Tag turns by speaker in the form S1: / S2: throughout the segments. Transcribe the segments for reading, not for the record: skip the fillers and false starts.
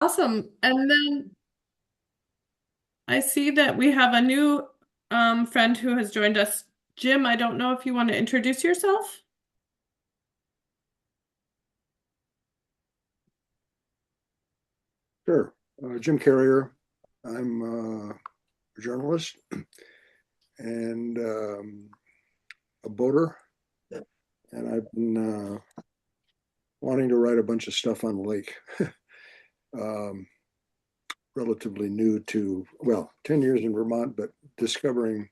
S1: Awesome. And then I see that we have a new friend who has joined us. Jim, I don't know if you want to introduce yourself.
S2: Sure. Jim Carrier. I'm a journalist and a boater, and I've been wanting to write a bunch of stuff on the lake. um, Relatively new to, well, 10 years in Vermont, but discovering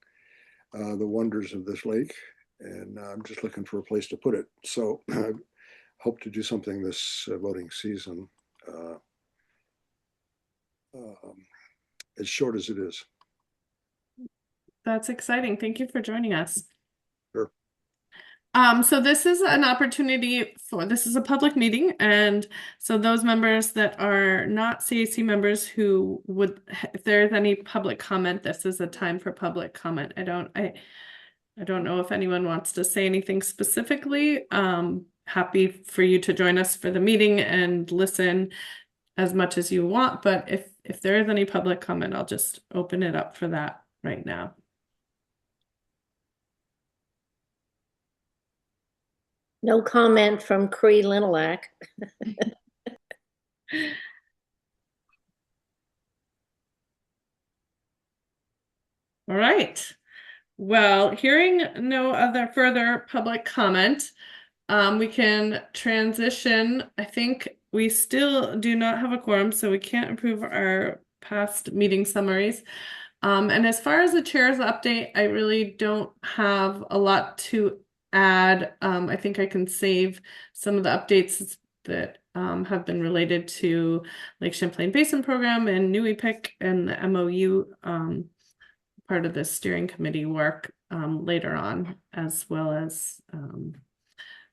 S2: the wonders of this lake. And I'm just looking for a place to put it. So I hope to do something this boating season, uh, um, as short as it is.
S1: That's exciting. Thank you for joining us.
S2: Sure.
S1: So this is an opportunity for this is a public meeting, and so those members that are not CAC members who would, if there's any public comment, this is a time for public comment. I don't know if anyone wants to say anything specifically. Happy for you to join us for the meeting and listen as much as you want, but if there is any public comment, I'll just open it up for that right now.
S3: No comment from Cree Linalac.
S1: All right. Well, hearing no other further public comment, we can transition. I think we still do not have a quorum, so we can't approve our past meeting summaries. And as far as the chair's update, I really don't have a lot to add. I think I can save some of the updates that have been related to Lake Champlain Basin Program and New EPIC and the MOU part of the steering committee work later on, as well as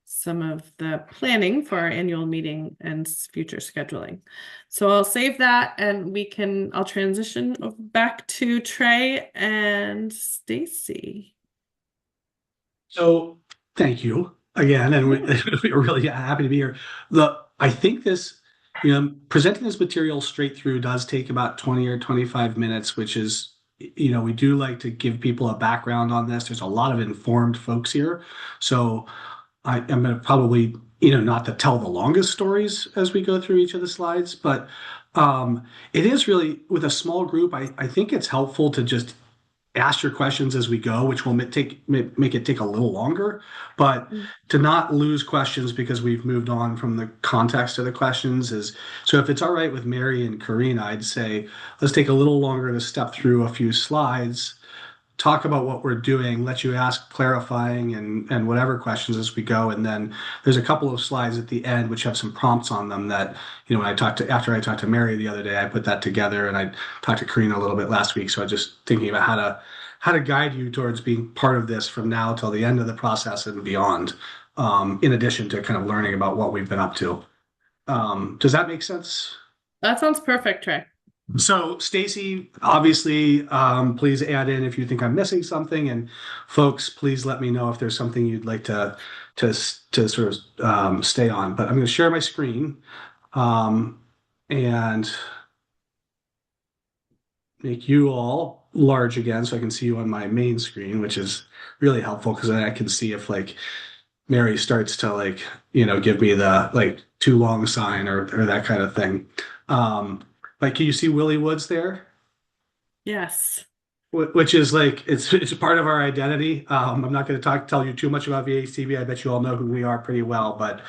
S1: some of the planning for our annual meeting and future scheduling. So I'll save that and I'll transition back to Trey and Stacy.
S4: So thank you again, and we're really happy to be here. I think this, presenting this material straight through does take about 20 or 25 minutes, which is, we do like to give people a background on this. There's a lot of informed folks here. So I'm going to probably, not to tell the longest stories as we go through each of the slides, but it is really with a small group. I think it's helpful to just ask your questions as we go, which will make it take a little longer, but to not lose questions because we've moved on from the context of the questions is, so if it's all right with Mary and Karina, I'd say, let's take a little longer to step through a few slides, talk about what we're doing, let you ask clarifying and whatever questions as we go. And then there's a couple of slides at the end which have some prompts on them that, when after I talked to Mary the other day, I put that together, and I talked to Karina a little bit last week. So I'm just thinking about how to guide you towards being part of this from now till the end of the process and beyond, in addition to kind of learning about what we've been up to. Does that make sense?
S1: That sounds perfect, Trey.
S4: So Stacy, obviously, please add in if you think I'm missing something, and folks, please let me know if there's something you'd like to sort of stay on. But I'm going to share my screen and make you all large again so I can see you on my main screen, which is really helpful because then I can see if Mary starts to give me the too long sign or that kind of thing. Can you see Willie Woods there?
S1: Yes.
S4: Which is it's part of our identity. I'm not going to tell you too much about VHTV. I bet you all know who we are pretty well, but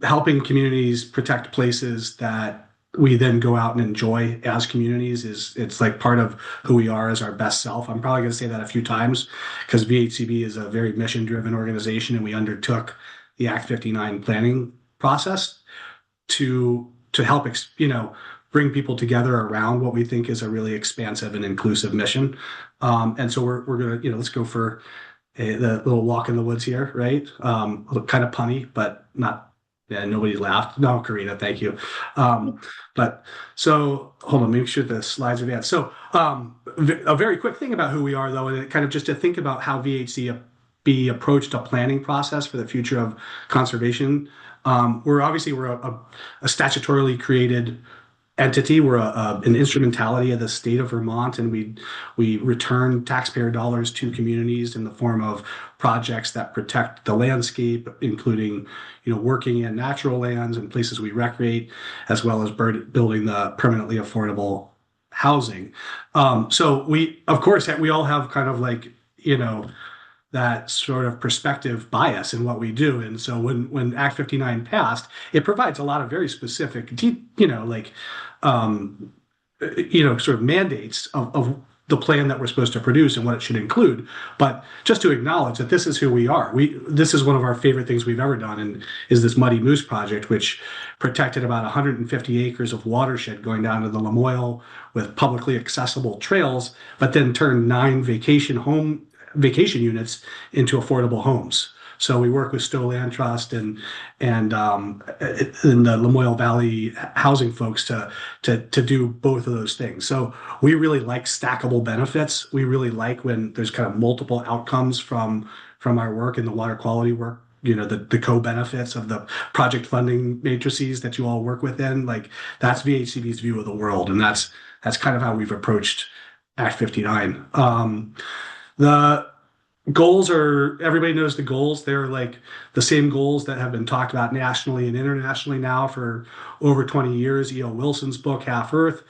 S4: helping communities protect places that we then go out and enjoy as communities it's part of who we are as our best self. I'm probably going to say that a few times because VHCB is a very mission-driven organization, and we undertook the Act 59 planning process to help bring people together around what we think is a really expansive and inclusive mission. And so we're gonna let's go for the little walk in the woods here, right? Kind of punny, but not. Yeah, nobody laughed. No, Karina, thank you. But so hold on, make sure the slides are there. So a very quick thing about who we are, though, and kind of just to think about how VHCB approached a planning process for the future of conservation. We're a statutorily created entity. We're an instrumentality of the state of Vermont, and we return taxpayer dollars to communities in the form of projects that protect the landscape, including, working in natural lands and places we recreate, as well as building the permanently affordable housing. So of course, we all have kind of like, that sort of perspective bias in what we do. And so when Act 59 passed, it provides a lot of very specific, um, sort of mandates of the plan that we're supposed to produce and what it should include. But just to acknowledge that this is who we are. This is one of our favorite things we've ever done, and is this Muddy Moose project, which protected about 150 acres of watershed going down to the Lamoille with publicly accessible trails, but then turned 9 vacation units into affordable homes. So we work with Stowe Land Trust and the Lamoille Valley housing folks to do both of those things. So we really like stackable benefits. We really like when there's kind of multiple outcomes from our work and the water quality work. The co-benefits of the project funding matrices that you all work within. Like, that's VHCB's view of the world, and that's kind of how we've approached Act 59. The goals everybody knows the goals. They're like the same goals that have been talked about nationally and internationally now for over 20 years. E.O. Wilson's book, Half Earth,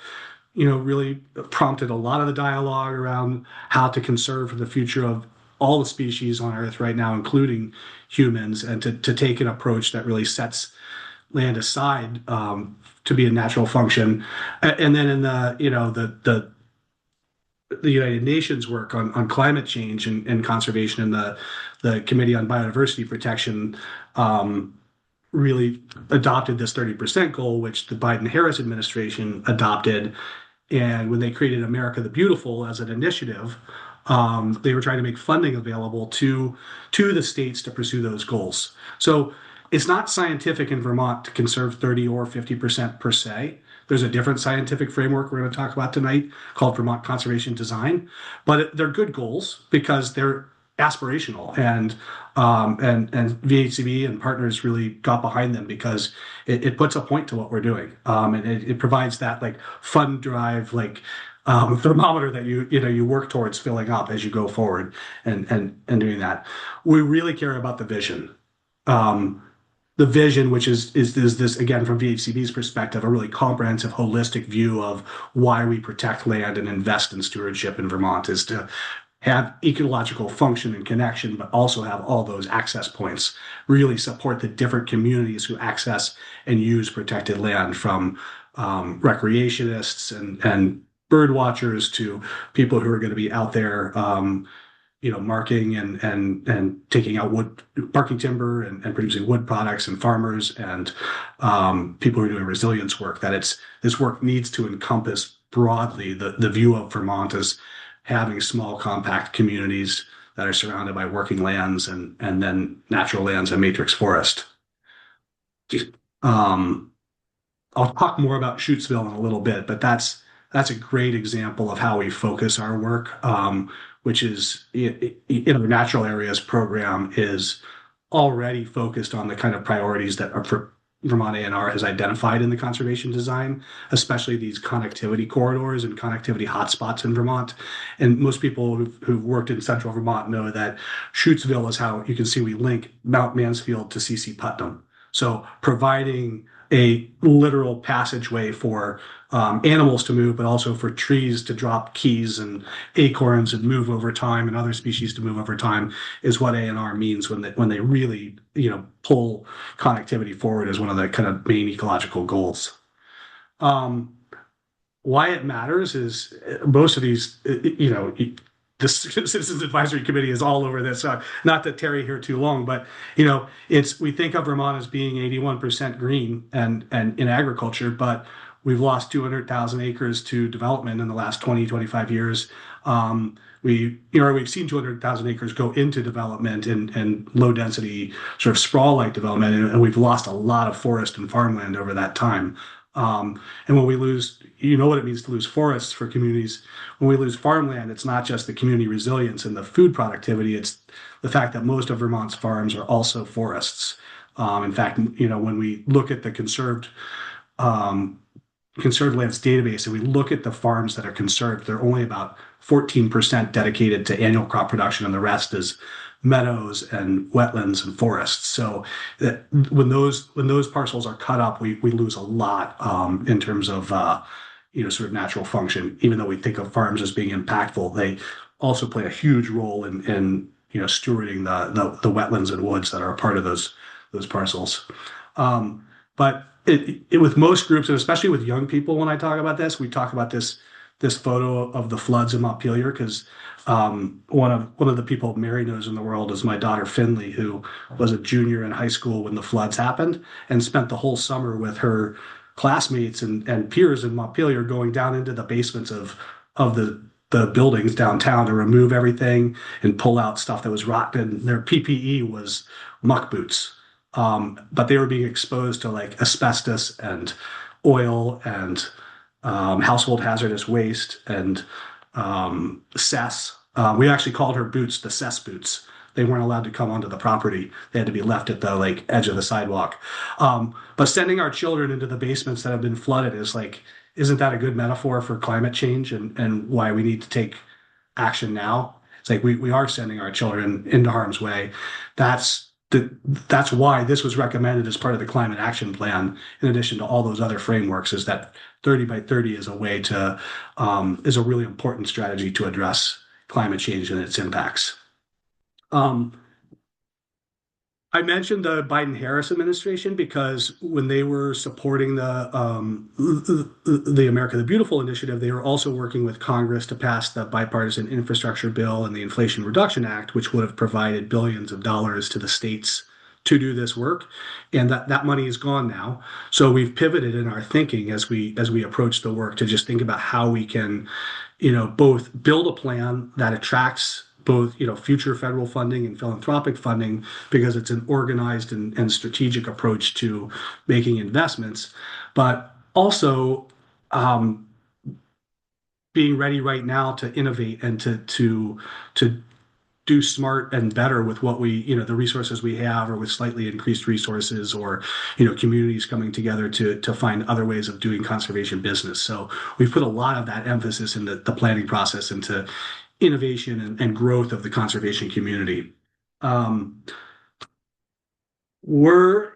S4: really prompted a lot of the dialogue around how to conserve for the future of all the species on Earth right now, including humans, and to take an approach that really sets land aside to be a natural function. And then in the United Nations work on climate change and conservation, and the Committee on Biodiversity Protection really adopted this 30% goal, which the Biden-Harris administration adopted. And when they created America the Beautiful as an initiative, they were trying to make funding available to the states to pursue those goals. So it's not scientific in Vermont to conserve 30 or 50% per se. There's a different scientific framework we're going to talk about tonight called Vermont Conservation Design, but they're good goals because they're aspirational, and VHCB and partners really got behind them because it puts a point to what we're doing, and it provides that like fun drive, like thermometer that you work towards filling up as you go forward and doing that. We really care about the vision. The vision, which is this, again, from VHCB's perspective, a really comprehensive, holistic view of why we protect land and invest in stewardship in Vermont, is to have ecological function and connection, but also have all those access points, really support the different communities who access and use protected land, from recreationists and bird watchers to people who are going to be out there marking and taking out wood, barking timber and producing wood products, and farmers and people who are doing resilience work. This work needs to encompass broadly the view of Vermont as having small, compact communities that are surrounded by working lands and then natural lands and matrix forest. I'll talk more about Shutesville in a little bit, but that's a great example of how we focus our work, which is in the natural areas program is already focused on the kind of priorities that Vermont A&R has identified in the conservation design, especially these connectivity corridors and connectivity hotspots in Vermont. And most people who've worked in central Vermont know that Shutesville is how you can see we link Mount Mansfield to C.C. Putnam. So providing a literal passageway for animals to move, but also for trees to drop keys and acorns and move over time, and other species to move over time, is what A&R means when they really pull connectivity forward as one of the kind of main ecological goals. Why it matters is most of these, the Citizens Advisory Committee is all over this. Not to tarry here too long, but we think of Vermont as being 81% green and in agriculture, but we've lost 200,000 acres to development in the last 25 years. We've seen 200,000 acres go into development and low density sort of sprawl-like development, and we've lost a lot of forest and farmland over that time. And when we lose, what it means to lose forests for communities. When we lose farmland, it's not just the community resilience and the food productivity, it's the fact that most of Vermont's farms are also forests. In fact, when we look at the um, conserved lands database and we look at the farms that are conserved, they're only about 14% dedicated to annual crop production, and the rest is meadows and wetlands and forests. So that when those parcels are cut up, we lose a lot in terms of sort of natural function. Even though we think of farms as being impactful, they also play a huge role in stewarding the wetlands and woods that are a part of those parcels. But with most groups, and especially with young people, when I talk about this, we talk about this photo of the floods in Montpelier because one of the people Mary knows in the world is my daughter Finley, who was a junior in high school when the floods happened and spent the whole summer with her classmates and peers in Montpelier going down into the basements of the buildings downtown to remove everything and pull out stuff that was rotten. Their PPE was muck boots. But they were being exposed to like asbestos and oil and household hazardous waste and cess. We actually called her boots the cess boots. They weren't allowed to come onto the property. They had to be left at the like edge of the sidewalk. But sending our children into the basements that have been flooded is like, isn't that a good metaphor for climate change and why we need to take action now? It's like we are sending our children into harm's way. That's that's why this was recommended as part of the climate action plan, in addition to all those other frameworks, is that 30 by 30 is a way to is a really important strategy to address climate change and its impacts. Um, I mentioned the Biden-Harris administration because when they were supporting the America the Beautiful initiative, they were also working with Congress to pass the bipartisan infrastructure bill and the Inflation Reduction Act, which would have provided billions of dollars to the states to do this work, and that money is gone now. So we've pivoted in our thinking as we approach the work to just think about how we can, both build a plan that attracts both future federal funding and philanthropic funding because it's an organized and strategic approach to making investments, but also being ready right now to innovate and to do smart and better with what the resources we have, or with slightly increased resources, or communities coming together to find other ways of doing conservation business. So we've put a lot of that emphasis in the planning process into innovation and growth of the conservation community. Um, we're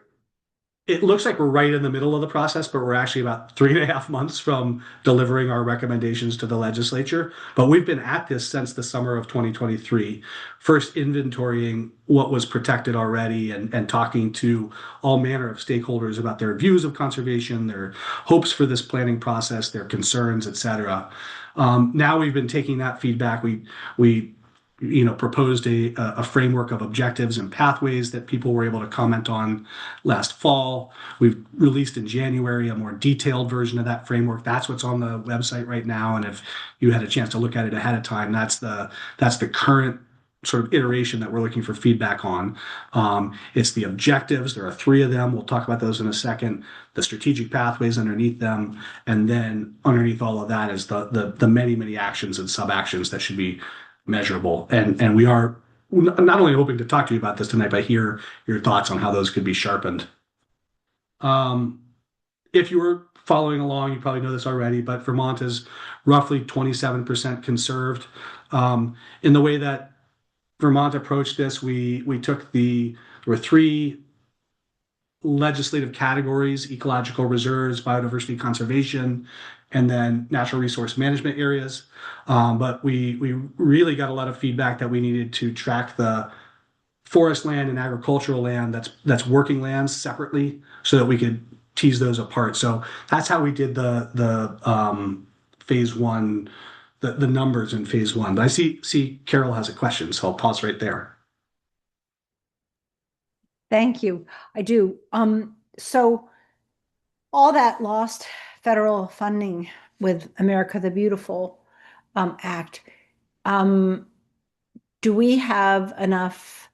S4: it looks like we're right in the middle of the process, but we're actually about 3.5 months from delivering our recommendations to the legislature. But we've been at this since the summer of 2023, first inventorying what was protected already and talking to all manner of stakeholders about their views of conservation, their hopes for this planning process, their concerns, et cetera. Now we've been taking that feedback. We proposed a framework of objectives and pathways that people were able to comment on last fall. We've released in January a more detailed version of that framework. That's what's on the website right now. And if you had a chance to look at it ahead of time, that's the current sort of iteration that we're looking for feedback on. It's the objectives. There are 3 of them. We'll talk about those in a second. The strategic pathways underneath them, and then underneath all of that is the many, many actions and sub actions that should be measurable. And we are not only hoping to talk to you about this tonight, but hear your thoughts on how those could be sharpened. If you were following along, you probably know this already, but Vermont is roughly 27% conserved. In the way that Vermont approached this, there were 3 legislative categories: ecological reserves, biodiversity conservation, and then natural resource management areas. But we really got a lot of feedback that we needed to track the forest land and agricultural land that's working lands separately so that we could tease those apart. So that's how we did the phase 1, the numbers in phase 1. But I see Carol has a question, so I'll pause right there.
S5: Thank you. I do. So all that lost federal funding with America the Beautiful Act, do we have enough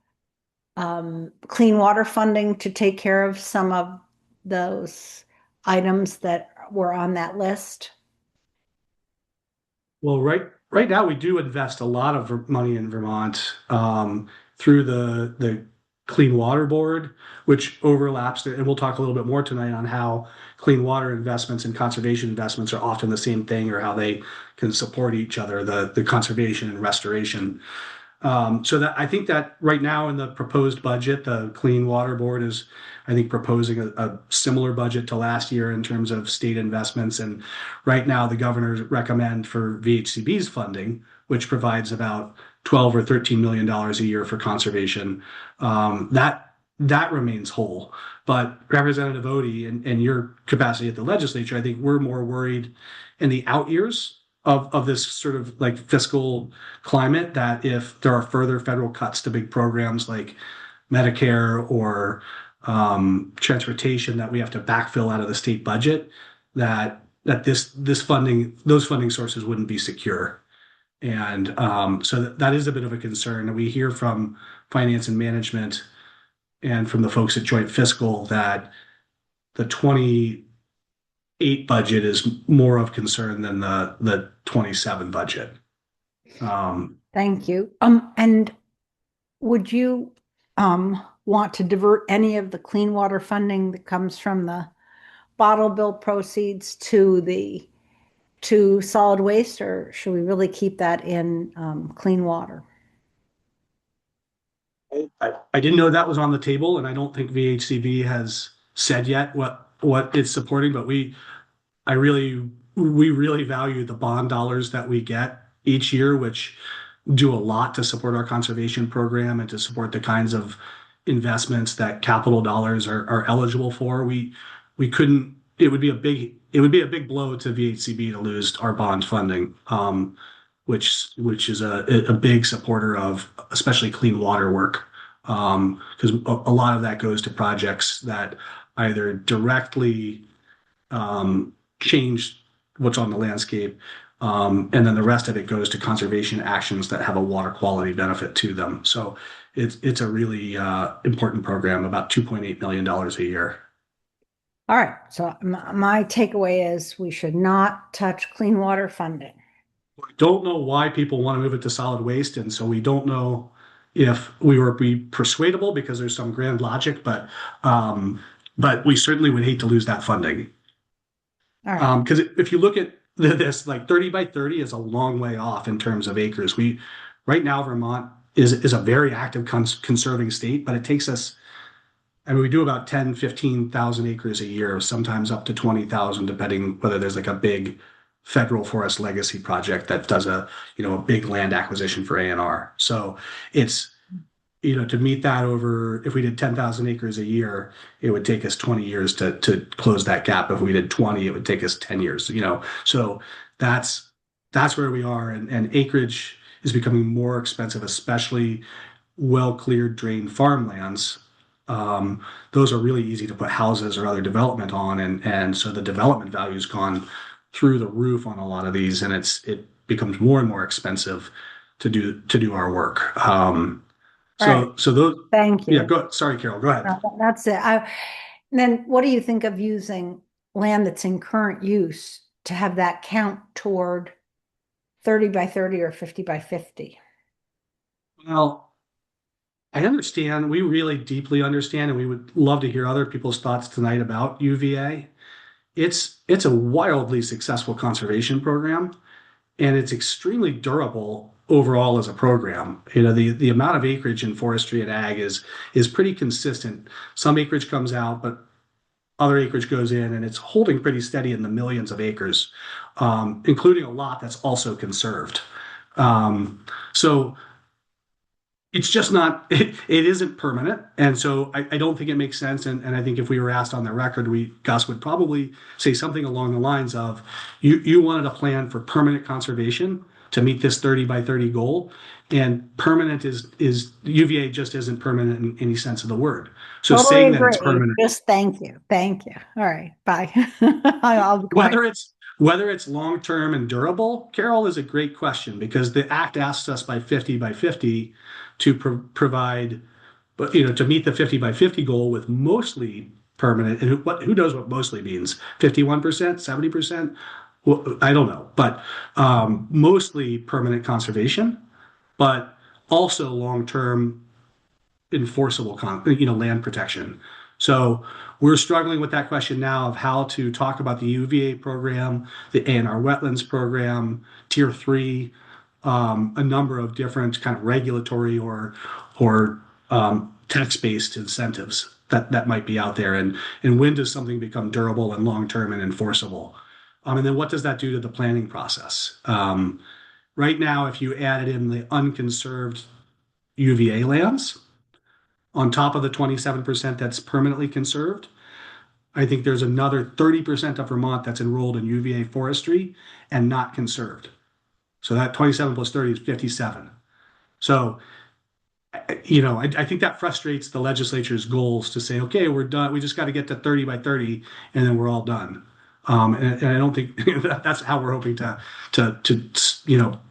S5: clean water funding to take care of some of those items that were on that list?
S4: Well, right now we do invest a lot of money in Vermont through the Clean Water Board, which overlaps, and we'll talk a little bit more tonight on how clean water investments and conservation investments are often the same thing, or how they can support each other, the conservation and restoration. So that I think that right now in the proposed budget, the Clean Water Board is, I think, proposing a similar budget to last year in terms of state investments. And right now, the governors recommend for VHCB's funding, which provides about 12 or 13 million dollars a year for conservation. That remains whole. But Representative Odie, and your capacity at the legislature, I think we're more worried in the out years of this sort of like fiscal climate, that if there are further federal cuts to big programs like Medicare or transportation that we have to backfill out of the state budget, that this funding, those funding sources wouldn't be secure. And so that is a bit of a concern. And we hear from finance and management and from the folks at Joint Fiscal that the 28 budget is more of concern than the 27 budget.
S5: Thank you. And would you want to divert any of the clean water funding that comes from the bottle bill proceeds to solid waste, or should we really keep that in clean water?
S4: I didn't know that was on the table, and I don't think VHCB has said yet what it's supporting, but we really value the bond dollars that we get each year, which do a lot to support our conservation program and to support the kinds of investments that capital dollars are eligible for. We couldn't. It would be a big blow to VHCB to lose our bond funding, which is a big supporter of especially clean water work, because a lot of that goes to projects that either directly change what's on the landscape, and then the rest of it goes to conservation actions that have a water quality benefit to them. So it's a really important program, about $2.8 million a year.
S5: All right. So my takeaway is we should not touch clean water funding.
S4: We don't know why people want to move it to solid waste, and so we don't know if we were be persuadable because there's some grand logic, but we certainly would hate to lose that funding.
S5: All right.
S4: Because if you look at this, like 30 by 30 is a long way off in terms of acres. Right now, Vermont is a very active conserving state, but it takes us, I mean, we do about 10, 15,000 acres a year, sometimes up to 20,000, depending whether there's like a big federal forest legacy project that does a big land acquisition for A&R. So it's, to meet that over, if we did 10,000 acres a year, it would take us 20 years to close that gap. If we did 20, it would take us 10 years, So that's where we are. And acreage is becoming more expensive, especially well-cleared drained farmlands. Those are really easy to put houses or other development on. And so the development value's gone through the roof on a lot of these, and it becomes more and more expensive to do our work. So those.
S5: Thank you.
S4: Yeah, go. Sorry, Carol. Go ahead.
S5: No, that's it. Then what do you think of using land that's in current use to have that count toward 30 by 30 or 50 by 50?
S4: Well, I understand. We really deeply understand, and we would love to hear other people's thoughts tonight about UVA. It's a wildly successful conservation program, and it's extremely durable overall as a program. The amount of acreage in forestry and ag is pretty consistent. Some acreage comes out, but other acreage goes in, and it's holding pretty steady in the millions of acres, including a lot that's also conserved. So it's just not, it isn't permanent. And so I don't think it makes sense. And I think if we were asked on the record, Gus would probably say something along the lines of, you wanted a plan for permanent conservation to meet this 30 by 30 goal. And permanent is UVA just isn't permanent in any sense of the word. So
S5: totally
S4: saying
S5: agree.
S4: that it's permanent.
S5: Just thank you. Thank you. All right. Bye. I'll
S4: Whether it's long-term and durable, Carol, is a great question, because the act asks us by 50 by 50 to provide, but to meet the 50 by 50 goal with mostly permanent. And who knows what mostly means? 51%, 70%? Well, I don't know, but mostly permanent conservation, but also long-term enforceable land protection. So we're struggling with that question now of how to talk about the UVA program, the A&R wetlands program, tier 3, a number of different kind of regulatory or tax-based incentives that might be out there, and when does something become durable and long-term and enforceable? And then what does that do to the planning process? Right now, if you added in the unconserved UVA lands on top of the 27% that's permanently conserved, I think there's another 30% of Vermont that's enrolled in UVA forestry and not conserved. So that 27 plus 30 is 57. So, I think that frustrates the legislature's goals to say, okay, we're done. We just got to get to 30 by 30 and then we're all done. And I don't think that's how we're hoping to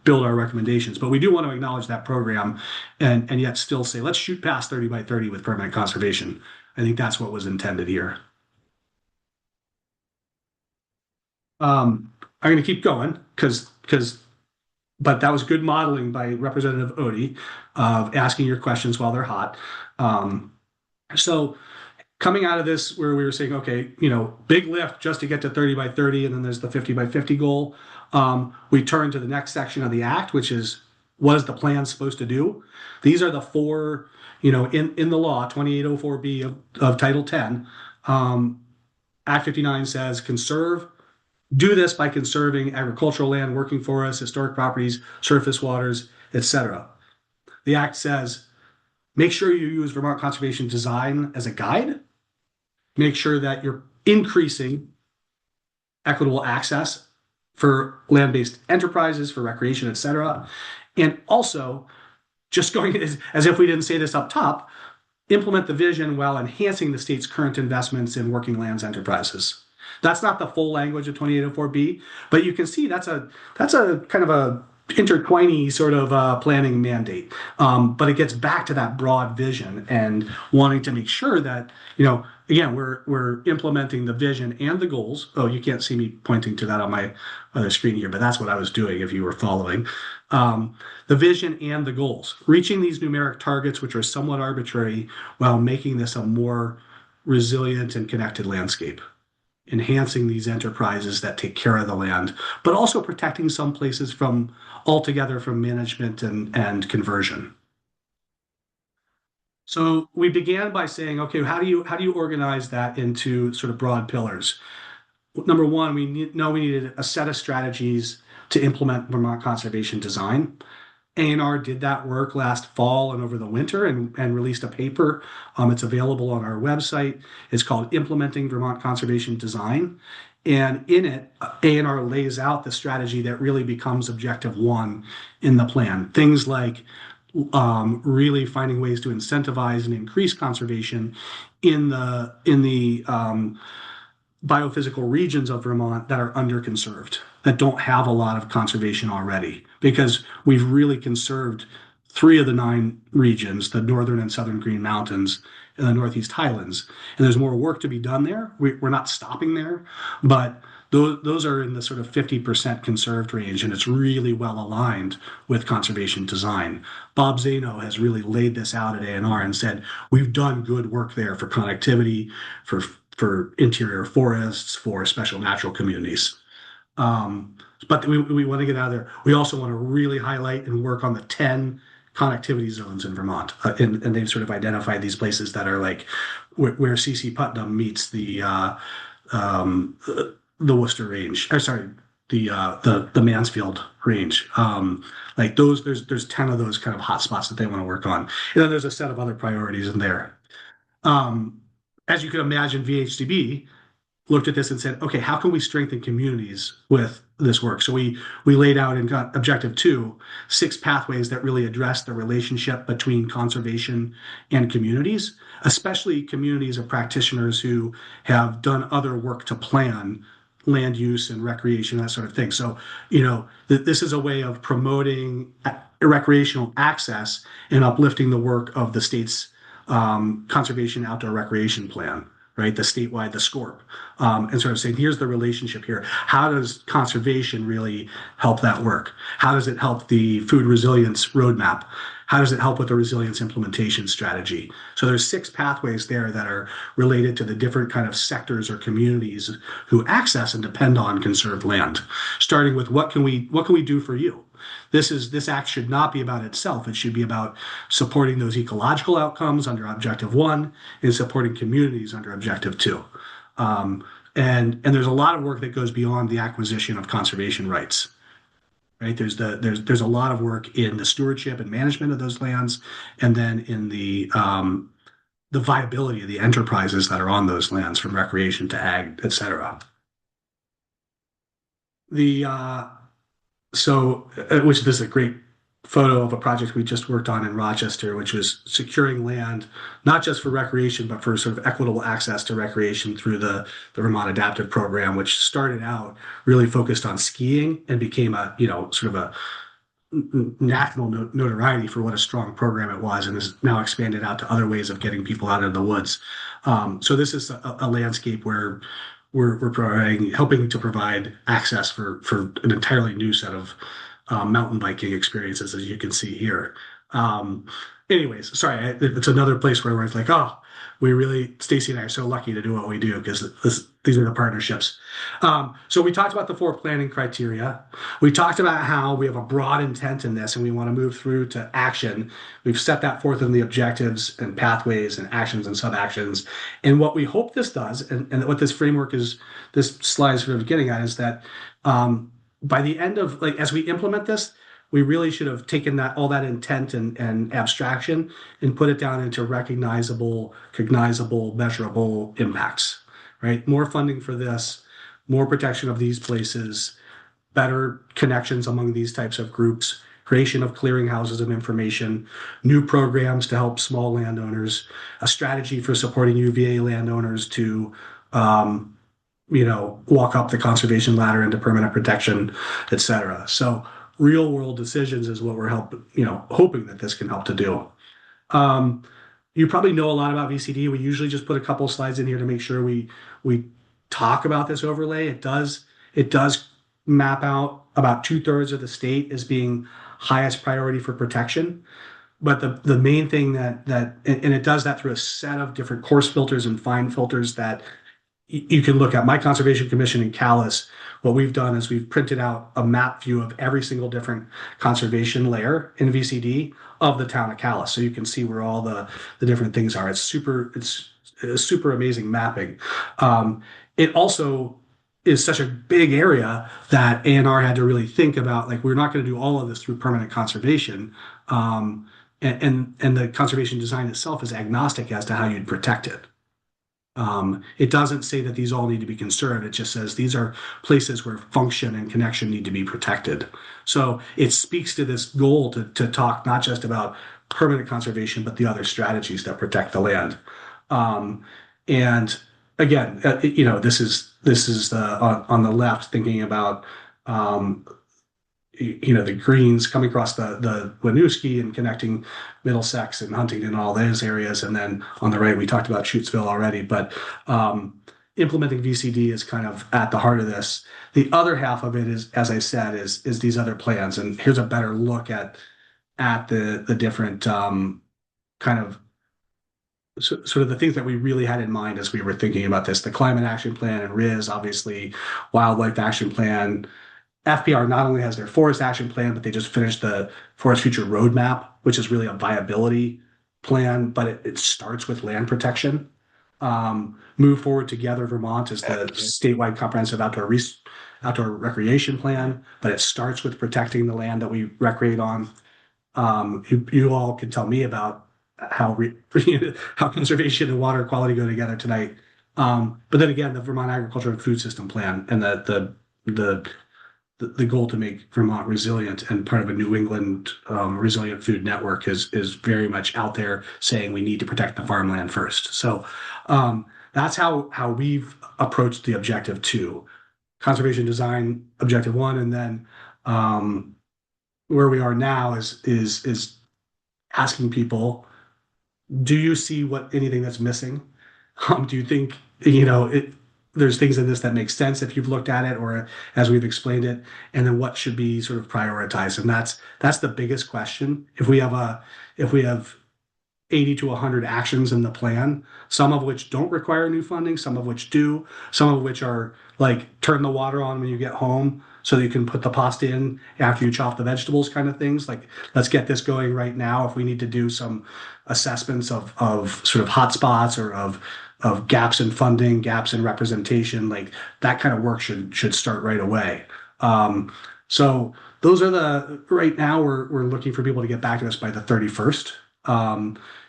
S4: build our recommendations. But we do want to acknowledge that program and yet still say, let's shoot past 30 by 30 with permanent conservation. I think that's what was intended here. I'm going to keep going but that was good modeling by Representative Odie of asking your questions while they're hot. So coming out of this, where we were saying, okay, big lift just to get to 30 by 30, and then there's the 50 by 50 goal. We turn to the next section of the act, which is what is the plan supposed to do? These are the four, in the law, 2804B of Title 10. Act 59 says conserve. Do this by conserving agricultural land, working forests, historic properties, surface waters, etc. The act says, make sure you use Vermont conservation design as a guide. Make sure that you're increasing equitable access for land-based enterprises, for recreation, etc. And also, just going as if we didn't say this up top, implement the vision while enhancing the state's current investments in working lands enterprises. That's not the full language of 2804B, but you can see that's a kind of a intertwiney sort of planning mandate. But it gets back to that broad vision and wanting to make sure that, again, we're implementing the vision and the goals. Oh, you can't see me pointing to that on my other screen here, but that's what I was doing if you were following. The vision and the goals, reaching these numeric targets, which are somewhat arbitrary, while making this a more resilient and connected landscape. Enhancing these enterprises that take care of the land, but also protecting some places altogether from management and conversion. So we began by saying, okay, how do you organize that into sort of broad pillars? Number one, we needed a set of strategies to implement Vermont conservation design. A&R did that work last fall and over the winter and released a paper. It's available on our website. It's called Implementing Vermont Conservation Design. And in it, A&R lays out the strategy that really becomes objective 1 in the plan. Things like really finding ways to incentivize and increase conservation in the biophysical regions of Vermont that are underconserved, that don't have a lot of conservation already, because we've really conserved 3 of the 9 regions, the northern and southern Green Mountains and the Northeast Highlands. And there's more work to be done there. We're not stopping there, but those are in the sort of 50% conserved range, and it's really well aligned with conservation design. Bob Zano has really laid this out at A&R and said, we've done good work there for connectivity, for interior forests, for special natural communities. But we want to get out of there. We also want to really highlight and work on the 10 connectivity zones in Vermont. And they've sort of identified these places that are like where C.C. Putnam meets the Worcester Range, or sorry, the Mansfield Range. Like those, there's 10 of those kind of hot spots that they want to work on. And then there's a set of other priorities in there. As you can imagine, VHCB looked at this and said, okay, how can we strengthen communities with this work? So we laid out in objective 2, 6 pathways that really address the relationship between conservation and communities, especially communities of practitioners who have done other work to plan land use and recreation, that sort of thing. So, this is a way of promoting recreational access and uplifting the work of the state's conservation outdoor recreation plan, right? The statewide, the SCORP, and sort of saying, here's the relationship here. How does conservation really help that work? How does it help the food resilience roadmap? how does it help with the resilience implementation strategy? So there's 6 pathways there that are related to the different kind of sectors or communities who access and depend on conserved land. Starting with what can we do for you? This act should not be about itself. It should be about supporting those ecological outcomes under Objective 1 and supporting communities under Objective 2. And there's a lot of work that goes beyond the acquisition of conservation rights. Right? There's a lot of work in the stewardship and management of those lands, and then in the viability of the enterprises that are on those lands, from recreation to ag, et cetera. Which this is a great photo of a project we just worked on in Rochester, which was securing land, not just for recreation, but for sort of equitable access to recreation through the Vermont Adaptive Program, which started out really focused on skiing and became a, sort of a national notoriety for what a strong program it was, and has now expanded out to other ways of getting people out of the woods. So this is a landscape where we're helping to provide access for an entirely new set of mountain biking experiences, as you can see here. Anyways, sorry, it's another place where it's like, oh, Stacy and I are so lucky to do what we do, because these are the partnerships. So we talked about the 4 planning criteria. We talked about how we have a broad intent in this and we want to move through to action. We've set that forth in the objectives and pathways and actions and sub-actions. And what we hope this does, and what this framework is, this slide is sort of getting at, is that by the end of, as we implement this, we really should have taken all that intent and abstraction and put it down into recognizable, cognizable, measurable impacts, right? More funding for this, more protection of these places, better connections among these types of groups, creation of clearinghouses of information, new programs to help small landowners, a strategy for supporting UVA landowners to walk up the conservation ladder into permanent protection, et cetera. So real world decisions is what we're hoping that this can help to do. You probably know a lot about VCD. We usually just put a couple slides in here to make sure we talk about this overlay. It does map out about 2/3 of the state as being highest priority for protection. But the main thing and it does that through a set of different coarse filters and fine filters that you can look at. My Conservation Commission in Calais, what we've done is we've printed out a map view of every single different conservation layer in VCD of the town of Calais. So you can see where all the different things are. It's super amazing mapping. It also is such a big area that ANR had to really think about, we're not going to do all of this through permanent conservation. And the conservation design itself is agnostic as to how you'd protect it. It doesn't say that these all need to be conserved. It just says these are places where function and connection need to be protected. So it speaks to this goal to talk not just about permanent conservation, but the other strategies that protect the land. And again, this is on the left, thinking about the greens coming across the Winooski and connecting Middlesex and Huntington and all those areas. And then on the right, we talked about Shutesville already, but implementing VCD is kind of at the heart of this. The other half of it is, as I said, is these other plans. And here's a better look at the different kind of sort of the things that we really had in mind as we were thinking about this. The Climate Action Plan and RIS, obviously, Wildlife Action Plan. FPR not only has their forest action plan, but they just finished the Forest Future Roadmap, which is really a viability plan, but it starts with land protection. Move Forward Together Vermont is the statewide comprehensive outdoor recreation plan, but it starts with protecting the land that we recreate on. You all can tell me about how conservation and water quality go together tonight. But then again, the Vermont Agriculture and Food System Plan and the goal to make Vermont resilient and part of a New England resilient food network is very much out there, saying we need to protect the farmland first. So that's how we've approached the Objective 2. Conservation design, Objective 1, and then where we are now is asking people, do you see anything that's missing? Do you think there's things in this that make sense if you've looked at it or as we've explained it, and then what should be sort of prioritized. And that's the biggest question. If we have 80 to 100 actions in the plan, some of which don't require new funding, some of which do, some of which are like turn the water on when you get home so that you can put the pasta in after you chop the vegetables kind of things. Like, let's get this going right now. If we need to do some assessments of sort of hotspots or of gaps in funding, gaps in representation, like that kind of work should start right away. So those are right now we're looking for people to get back to us by the 31st.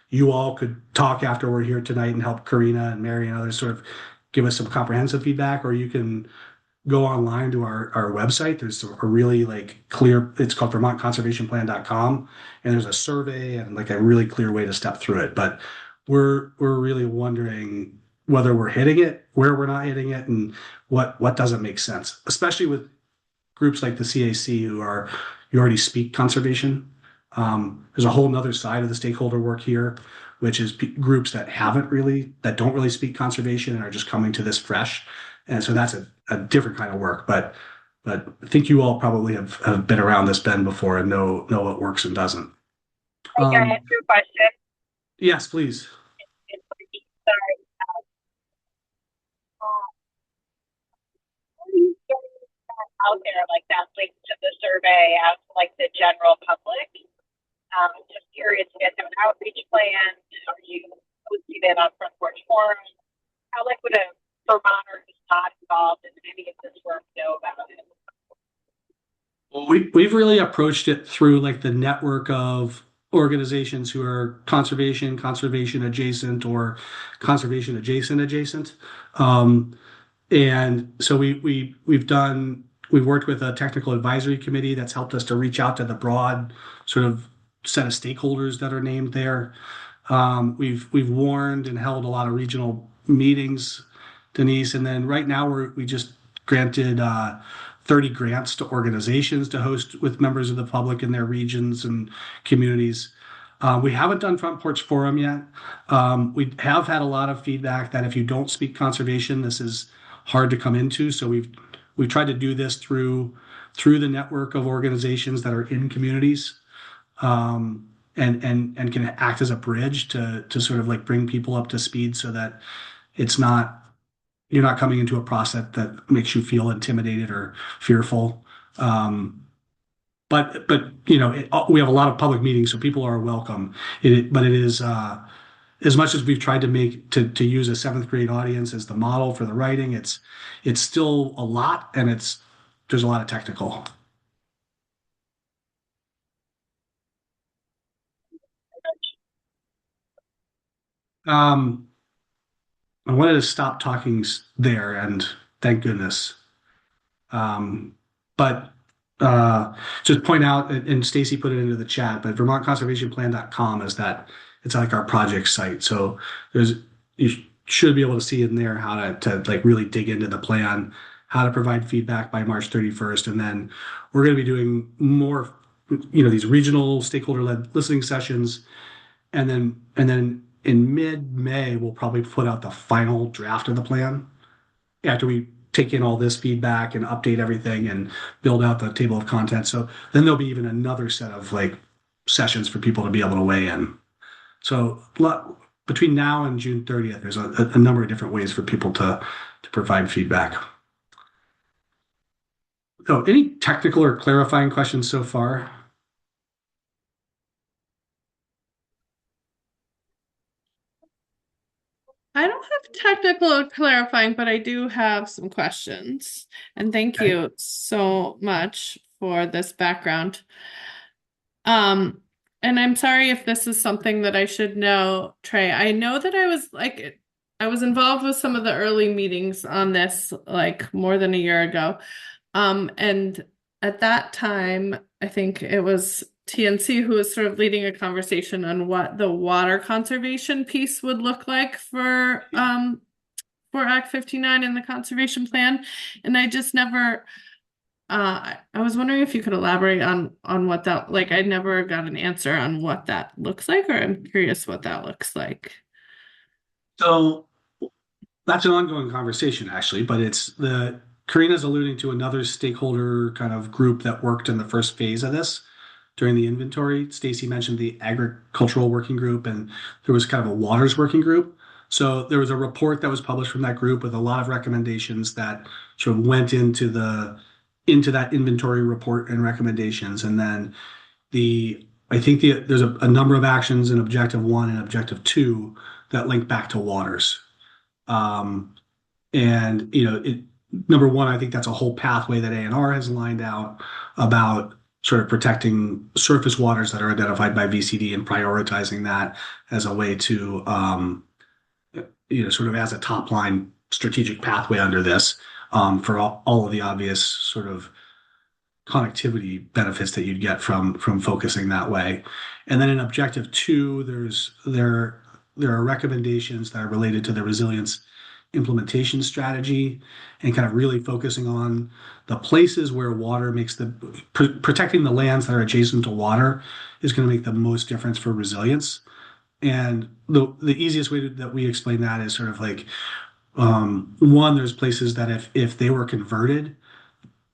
S4: You all could talk after we're here tonight and help Karina and Mary and others sort of give us some comprehensive feedback, or you can go online to our website. There's a really like clear, it's called vermontconservationplan.com, and there's a survey and like a really clear way to step through it. But we're really wondering whether we're hitting it, where we're not hitting it, and what doesn't make sense, especially with groups like the CAC you already speak conservation. There's a whole nother side of the stakeholder work here, which is groups that don't really speak conservation and are just coming to this fresh. And so that's a different kind of work. But I think you all probably have been around this bend before and know what works and doesn't.
S6: Can I ask you a question?
S4: Yes, please.
S6: Sorry. What are you getting out there like that link to the survey out to like the general public? Just curious, you guys have an outreach plan? Are you posting it on Front Porch Forum? How like would a Vermonter who's not involved in any of this work know about it?
S4: Well, we've really approached it through like the network of organizations who are conservation adjacent, or conservation adjacent. And so we've worked with a technical advisory committee that's helped us to reach out to the broad sort of set of stakeholders that are named there. We've warned and held a lot of regional meetings, Denise, and then right now we just granted 30 grants to organizations to host with members of the public in their regions and communities. We haven't done Front Porch Forum yet. We have had a lot of feedback that if you don't speak conservation, this is hard to come into. So we've tried to do this through the network of organizations that are in communities, and can act as a bridge to sort of like bring people up to speed so that you're not coming into a process that makes you feel intimidated or fearful. But we have a lot of public meetings, so people are welcome. But it is as much as we've tried to make to use a seventh grade audience as the model for the writing, it's still a lot, and there's a lot of technical. I wanted to stop talking there, and thank goodness. But just point out, and Stacy put it into the chat, but vermontconservationplan.com is that it's like our project site. So you should be able to see in there how to like really dig into the plan, how to provide feedback by March 31st. And then we're going to be doing more, these regional stakeholder-led listening sessions. And then in mid-May, we'll probably put out the final draft of the plan after we take in all this feedback and update everything and build out the table of contents. So then there'll be even another set of like sessions for people to be able to weigh in. So between now and June 30th, there's a number of different ways for people to provide feedback. So any technical or clarifying questions so far?
S1: I don't have technical or clarifying, but I do have some questions. And thank
S4: Okay.
S1: you so much for this background. And I'm sorry if this is something that I should know, Trey. I know that I was involved with some of the early meetings on this like more than a year ago. And at that time, I think it was TNC who was sort of leading a conversation on what the water conservation piece would look like for Act 59 in the conservation plan. And I just never I was wondering if you could elaborate on what that, like, I never got an answer on what that looks like, or I'm curious what that looks like.
S4: So That's an ongoing conversation, actually, but it's the Karina's alluding to another stakeholder kind of group that worked in the first phase of this during the inventory. Stacy mentioned the agricultural working group, and there was kind of a waters working group. So there was a report that was published from that group with a lot of recommendations that sort of went into that inventory report and recommendations, and then there's a number of actions in Objective 1 and Objective 2 that link back to waters. Um, and number one, I think that's a whole pathway that ANR has lined out about sort of protecting surface waters that are identified by VCD and prioritizing that as a way to sort of as a top line strategic pathway under this for all of the obvious sort of connectivity benefits that you'd get from focusing that way. And then in Objective 2, there are recommendations that are related to the resilience implementation strategy and kind of really focusing on the places where water makes protecting the lands that are adjacent to water is going to make the most difference for resilience. And the easiest way that we explain that is sort of like one, there's places that if they were converted,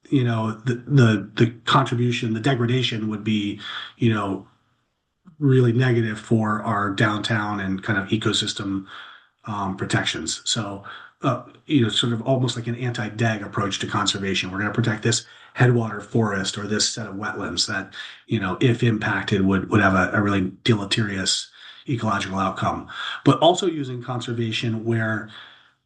S4: the contribution, the degradation would be, really negative for our downtown and kind of ecosystem protections. So, sort of almost like an anti-deg approach to conservation. We're going to protect this headwater forest or this set of wetlands that, if impacted, would have a really deleterious ecological outcome. But also using conservation where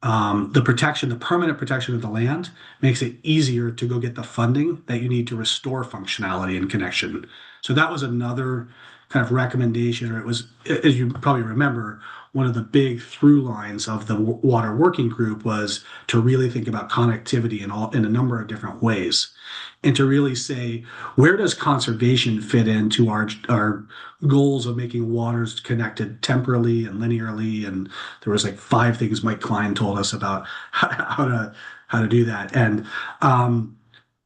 S4: the permanent protection of the land makes it easier to go get the funding that you need to restore functionality and connection. So that was another kind of recommendation, or it was, as you probably remember, one of the big through lines of the water working group was to really think about connectivity in a number of different ways, and to really say, where does conservation fit into our goals of making waters connected temporally and linearly? And there was like 5 things Mike Klein told us about how to do that. And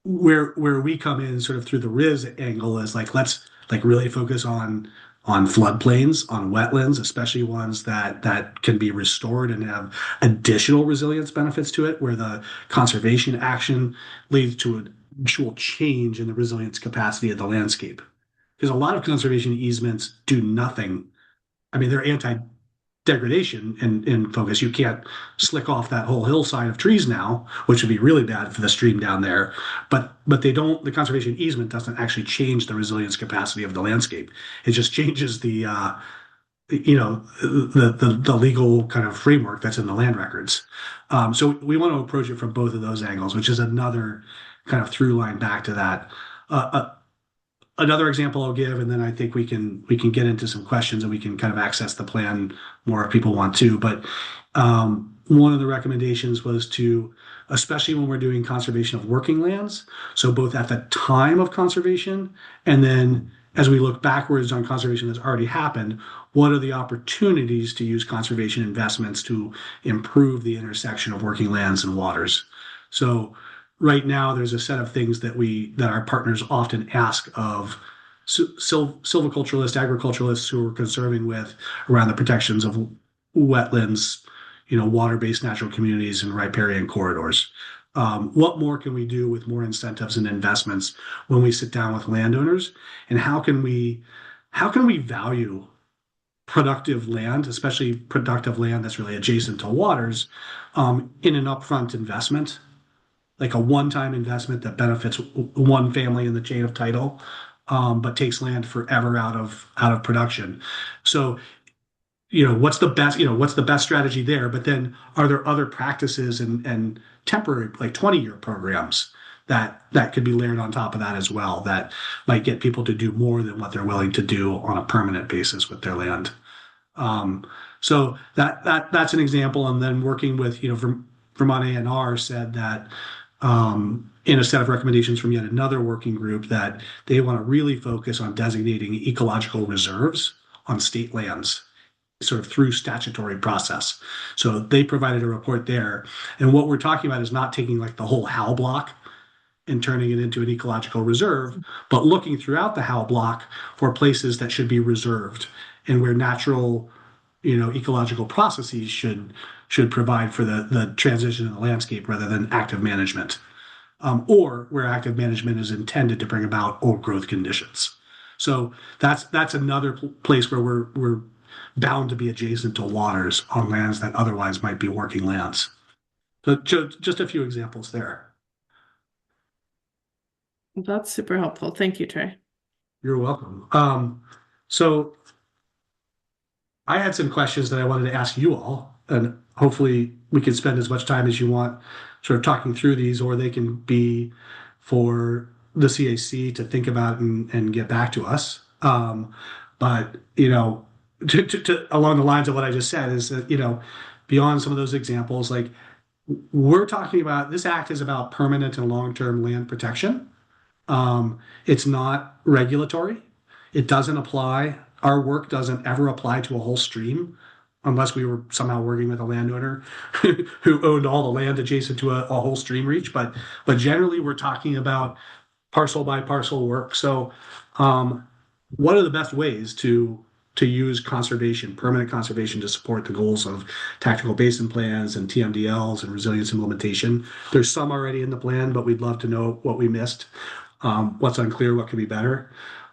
S4: where we come in sort of through the RIS angle is like, let's like really focus on floodplains, on wetlands, especially ones that can be restored and have additional resilience benefits to it, where the conservation action leads to an actual change in the resilience capacity of the landscape. Because a lot of conservation easements do nothing. I mean, they're anti-degradation in focus. You can't slick off that whole hillside of trees now, which would be really bad for the stream down there. But they don't. The conservation easement doesn't actually change the resilience capacity of the landscape. It just changes the legal kind of framework that's in the land records. So we want to approach it from both of those angles, which is another kind of through line back to that. Another example I'll give, and then I think we can get into some questions and we can kind of access the plan more if people want to. But one of the recommendations was to, especially when we're doing conservation of working lands, so both at the time of conservation and then as we look backwards on conservation that's already happened, what are the opportunities to use conservation investments to improve the intersection of working lands and waters? So right now there's a set of things that our partners often ask of silviculturalists, agriculturalists who are conserving with around the protections of wetlands, water-based natural communities and riparian corridors. What more can we do with more incentives and investments when we sit down with landowners, and how can we value productive land, especially productive land that's really adjacent to waters, in an upfront investment, like a one-time investment that benefits one family in the chain of title, but takes land forever out of production. So, what's the best strategy there? But then are there other practices and temporary, like 20-year programs that could be layered on top of that as well, that might get people to do more than what they're willing to do on a permanent basis with their land? So that's an example. And then working with, Vermont ANR said that in a set of recommendations from yet another working group, that they want to really focus on designating ecological reserves on state lands, sort of through statutory process. So they provided a report there. And what we're talking about is not taking like the whole HAL block and turning it into an ecological reserve, but looking throughout the HAL block for places that should be reserved and where natural ecological processes should provide for the transition in the landscape rather than active management, or where active management is intended to bring about old growth conditions. So that's another place where we're bound to be adjacent to waters on lands that otherwise might be working lands. So just a few examples there.
S1: That's super helpful. Thank you, Trey.
S4: You're welcome. So I had some questions that I wanted to ask you all, and hopefully we can spend as much time as you want sort of talking through these, or they can be for the CAC to think about and get back to us. But along the lines of what I just said is that beyond some of those examples, like we're talking about, this act is about permanent and long-term land protection. It's not regulatory. It doesn't apply. Our work doesn't ever apply to a whole stream unless we were somehow working with a landowner who owned all the land adjacent to a whole stream reach. But generally, we're talking about parcel by parcel work. So, what are the best ways to use conservation, permanent conservation, to support the goals of tactical basin plans and TMDLs and resilience implementation? There's some already in the plan, but we'd love to know what we missed, what's unclear, what could be better.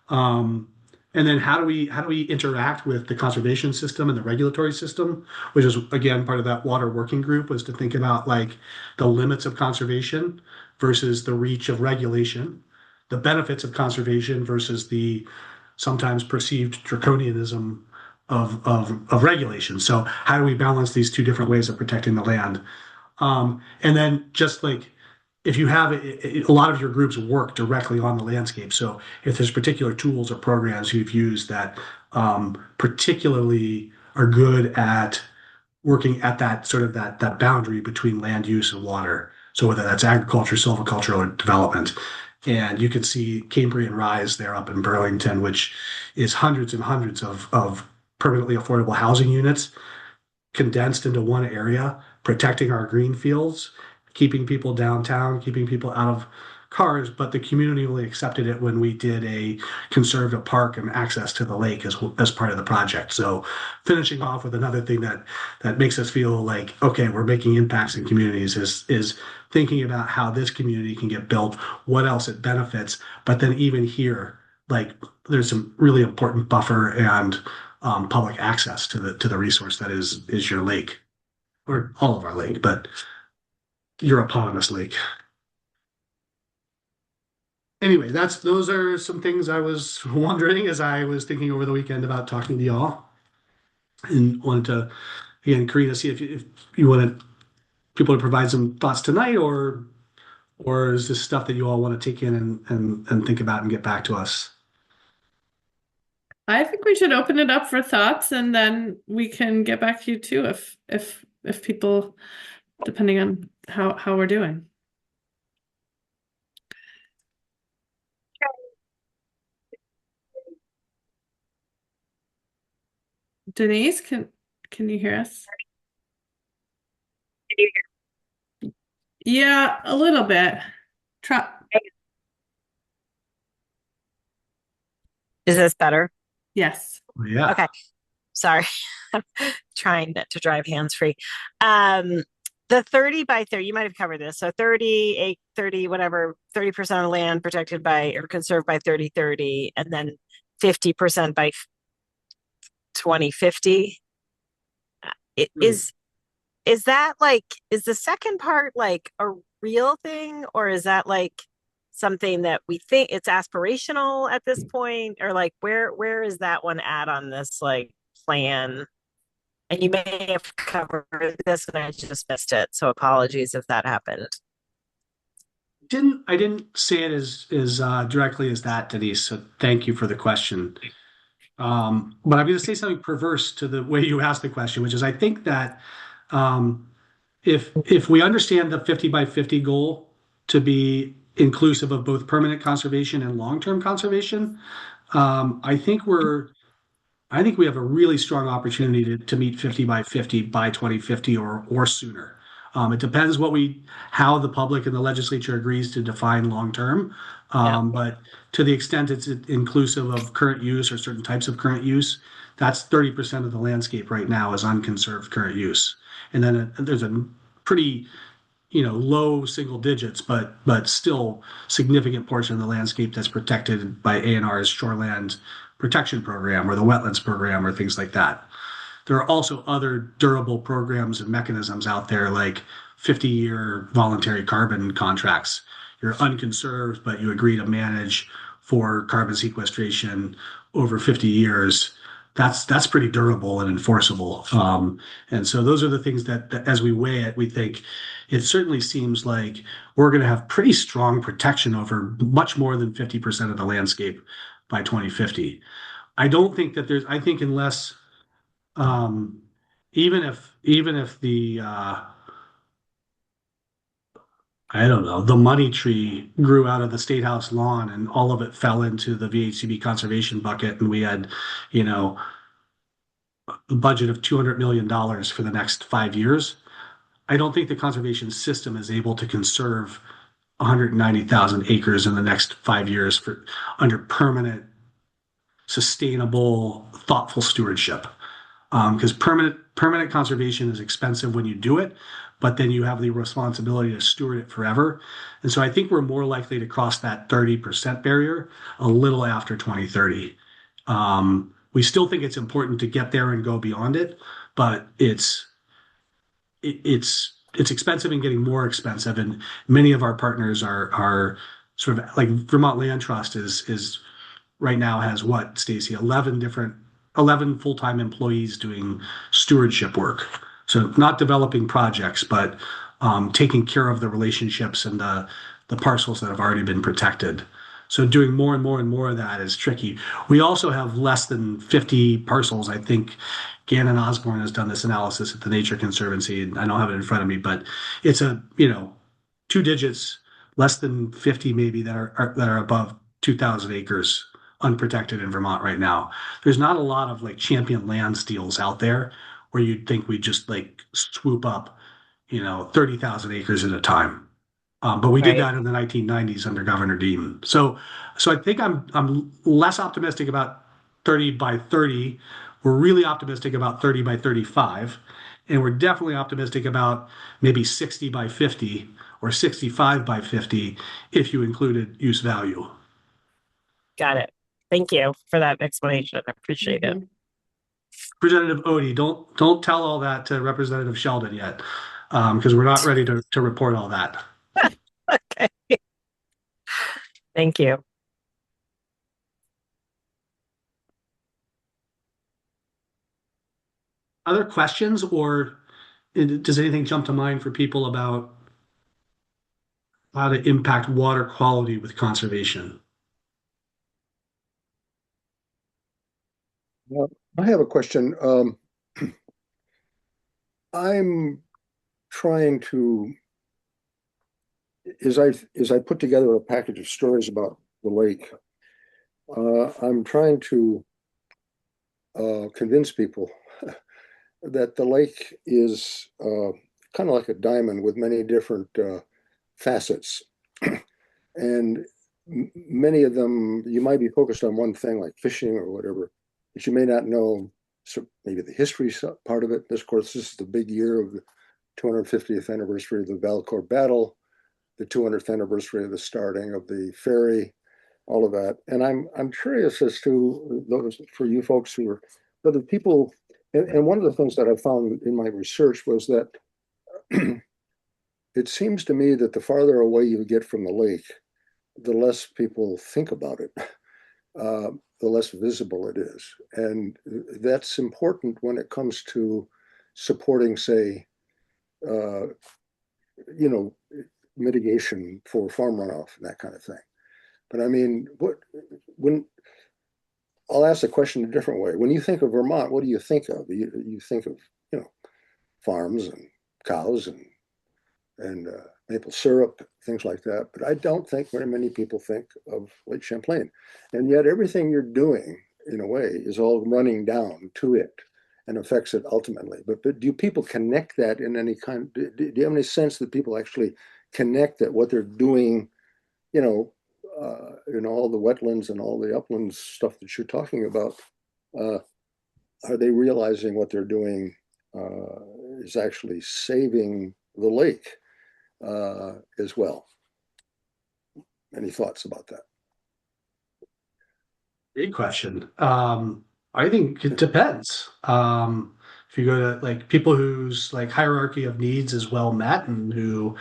S4: And then how do we interact with the conservation system and the regulatory system, which is again part of that water working group, was to think about like the limits of conservation versus the reach of regulation, the benefits of conservation versus the sometimes perceived draconianism of regulation. So how do we balance these two different ways of protecting the land? And then just like if you have a lot of your groups work directly on the landscape. So if there's particular tools or programs you've used that particularly are good at working at that sort of that boundary between land use and water. So whether that's agriculture, silviculture, or development. And you can see Cambrian Rise there up in Burlington, which is hundreds and hundreds of permanently affordable housing units condensed into one area, protecting our green fields, keeping people downtown, keeping people out of cars. But the community only accepted it when we did a conserved a park and access to the lake as part of the project. So finishing off with another thing that makes us feel like, okay, we're making impacts in communities is thinking about how this community can get built, what else it benefits. But then even here, like there's some really important buffer and public access to the resource that is your lake, or all of our lake, but your eponymous lake. Anyway, those are some things I was wondering as I was thinking over the weekend about talking to y'all, and wanted to, again, Karina, see if you wanted people to provide some thoughts tonight, or is this stuff that you all want to take in and think about and get back to us?
S1: I think we should open it up for thoughts, and then we can get back to you too if people, depending on how we're doing. Denise, can you hear us?
S6: Can you hear?
S1: Yeah, a little bit. Try.
S7: Is this better?
S1: Yes.
S4: Yeah.
S7: Okay. Sorry. Trying to drive hands-free. The 30 by 30, you might have covered this. So 30, 30, whatever, 30% of land protected by or conserved by 30/30, and then 50% by 2050. Is that like, is the second part like a real thing, or is that like something that we think it's aspirational at this point, or like where is that one at on this like plan? And you may have covered this and I just missed it, so apologies if that happened.
S4: I didn't say it as directly as that, Denise. So thank you for the question. But I'm going to say something perverse to the way you asked the question, which is I think that if we understand the 50 by 50 goal to be inclusive of both permanent conservation and long-term conservation, I think we have a really strong opportunity to meet 50 by 50 by 2050 or sooner. It depends how the public and the legislature agrees to define long-term. But to the extent it's inclusive of current use or certain types of current use, That's 30% of the landscape right now is unconserved current use. And then there's a pretty, low single digits, but still significant portion of the landscape that's protected by ANR's shoreland protection program or the wetlands program or things like that. There are also other durable programs and mechanisms out there like 50-year voluntary carbon contracts. You're unconserved, but you agree to manage for carbon sequestration over 50 years. That's pretty durable and enforceable. And so those are the things that as we weigh it, we think it certainly seems like we're going to have pretty strong protection over much more than 50% of the landscape by 2050. I don't think that I think unless um, even if the I don't know, the money tree grew out of the State House lawn and all of it fell into the VHCB conservation bucket, and we had, you know, a budget of $200 million for the next 5 years. I don't think the conservation system is able to conserve 190,000 acres in the next 5 years for under permanent, sustainable, thoughtful stewardship. Because permanent conservation is expensive when you do it, but then you have the responsibility to steward it forever. And so I think we're more likely to cross that 30% barrier a little after 2030. We still think it's important to get there and go beyond it, but it's expensive and getting more expensive. And many of our partners are sort of like Vermont Land Trust is right now has what, Stacy, 11 full-time employees doing stewardship work. So not developing projects, but taking care of the relationships and the parcels that have already been protected. So doing more and more and more of that is tricky. We also have less than 50 parcels. I think Gannon Osborne has done this analysis at the Nature Conservancy, and I don't have it in front of me, but it's two digits, less than 50 maybe that are above 2,000 acres unprotected in Vermont right now. There's not a lot of like champion lands deals out there where you'd think we just like swoop up, 30,000 acres at a time. But we did
S7: Right.
S4: that in the 1990s under Governor Dean. So I think I'm less optimistic about 30 by 30. We're really optimistic about 30 by 35, and we're definitely optimistic about maybe 60 by 50 or 65 by 50 if you included use value.
S7: Got it. Thank you for that explanation. I appreciate it.
S4: Representative Odie, don't tell all that to Representative Sheldon yet, because we're not ready to report all that.
S7: Okay. Thank you.
S4: Other questions, or does anything jump to mind for people about how to impact water quality with conservation?
S2: Well, I have a question. I'm trying to, as I put together a package of stories about the lake, I'm trying to convince people that the lake is kind of like a diamond with many different facets. And many of them, you might be focused on one thing like fishing or whatever, but you may not know maybe the history part of it. Of course, this is the big year of the 250th anniversary of the Valcourt battle, the 200th anniversary of the starting of the ferry, all of that. And I'm curious as to those, for you folks who are, whether people, and one of the things that I found in my research was that it seems to me that the farther away you get from the lake, the less people think about it, the less visible it is. And that's important when it comes to supporting, say, mitigation for farm runoff and that kind of thing. But I mean, I'll ask the question a different way. When you think of Vermont, what do you think of? You think of, farms and cows and maple syrup, things like that. But I don't think very many people think of Lake Champlain. And yet everything you're doing, in a way, is all running down to it and affects it ultimately. But do people connect that in any kind? Do you have any sense that people actually connect that what they're doing, all the wetlands and all the uplands stuff that you're talking about, are they realizing what they're doing is actually saving the lake as well? Any thoughts about that?
S4: Big question. I think it depends. If you go to like people whose like hierarchy of needs is well met and who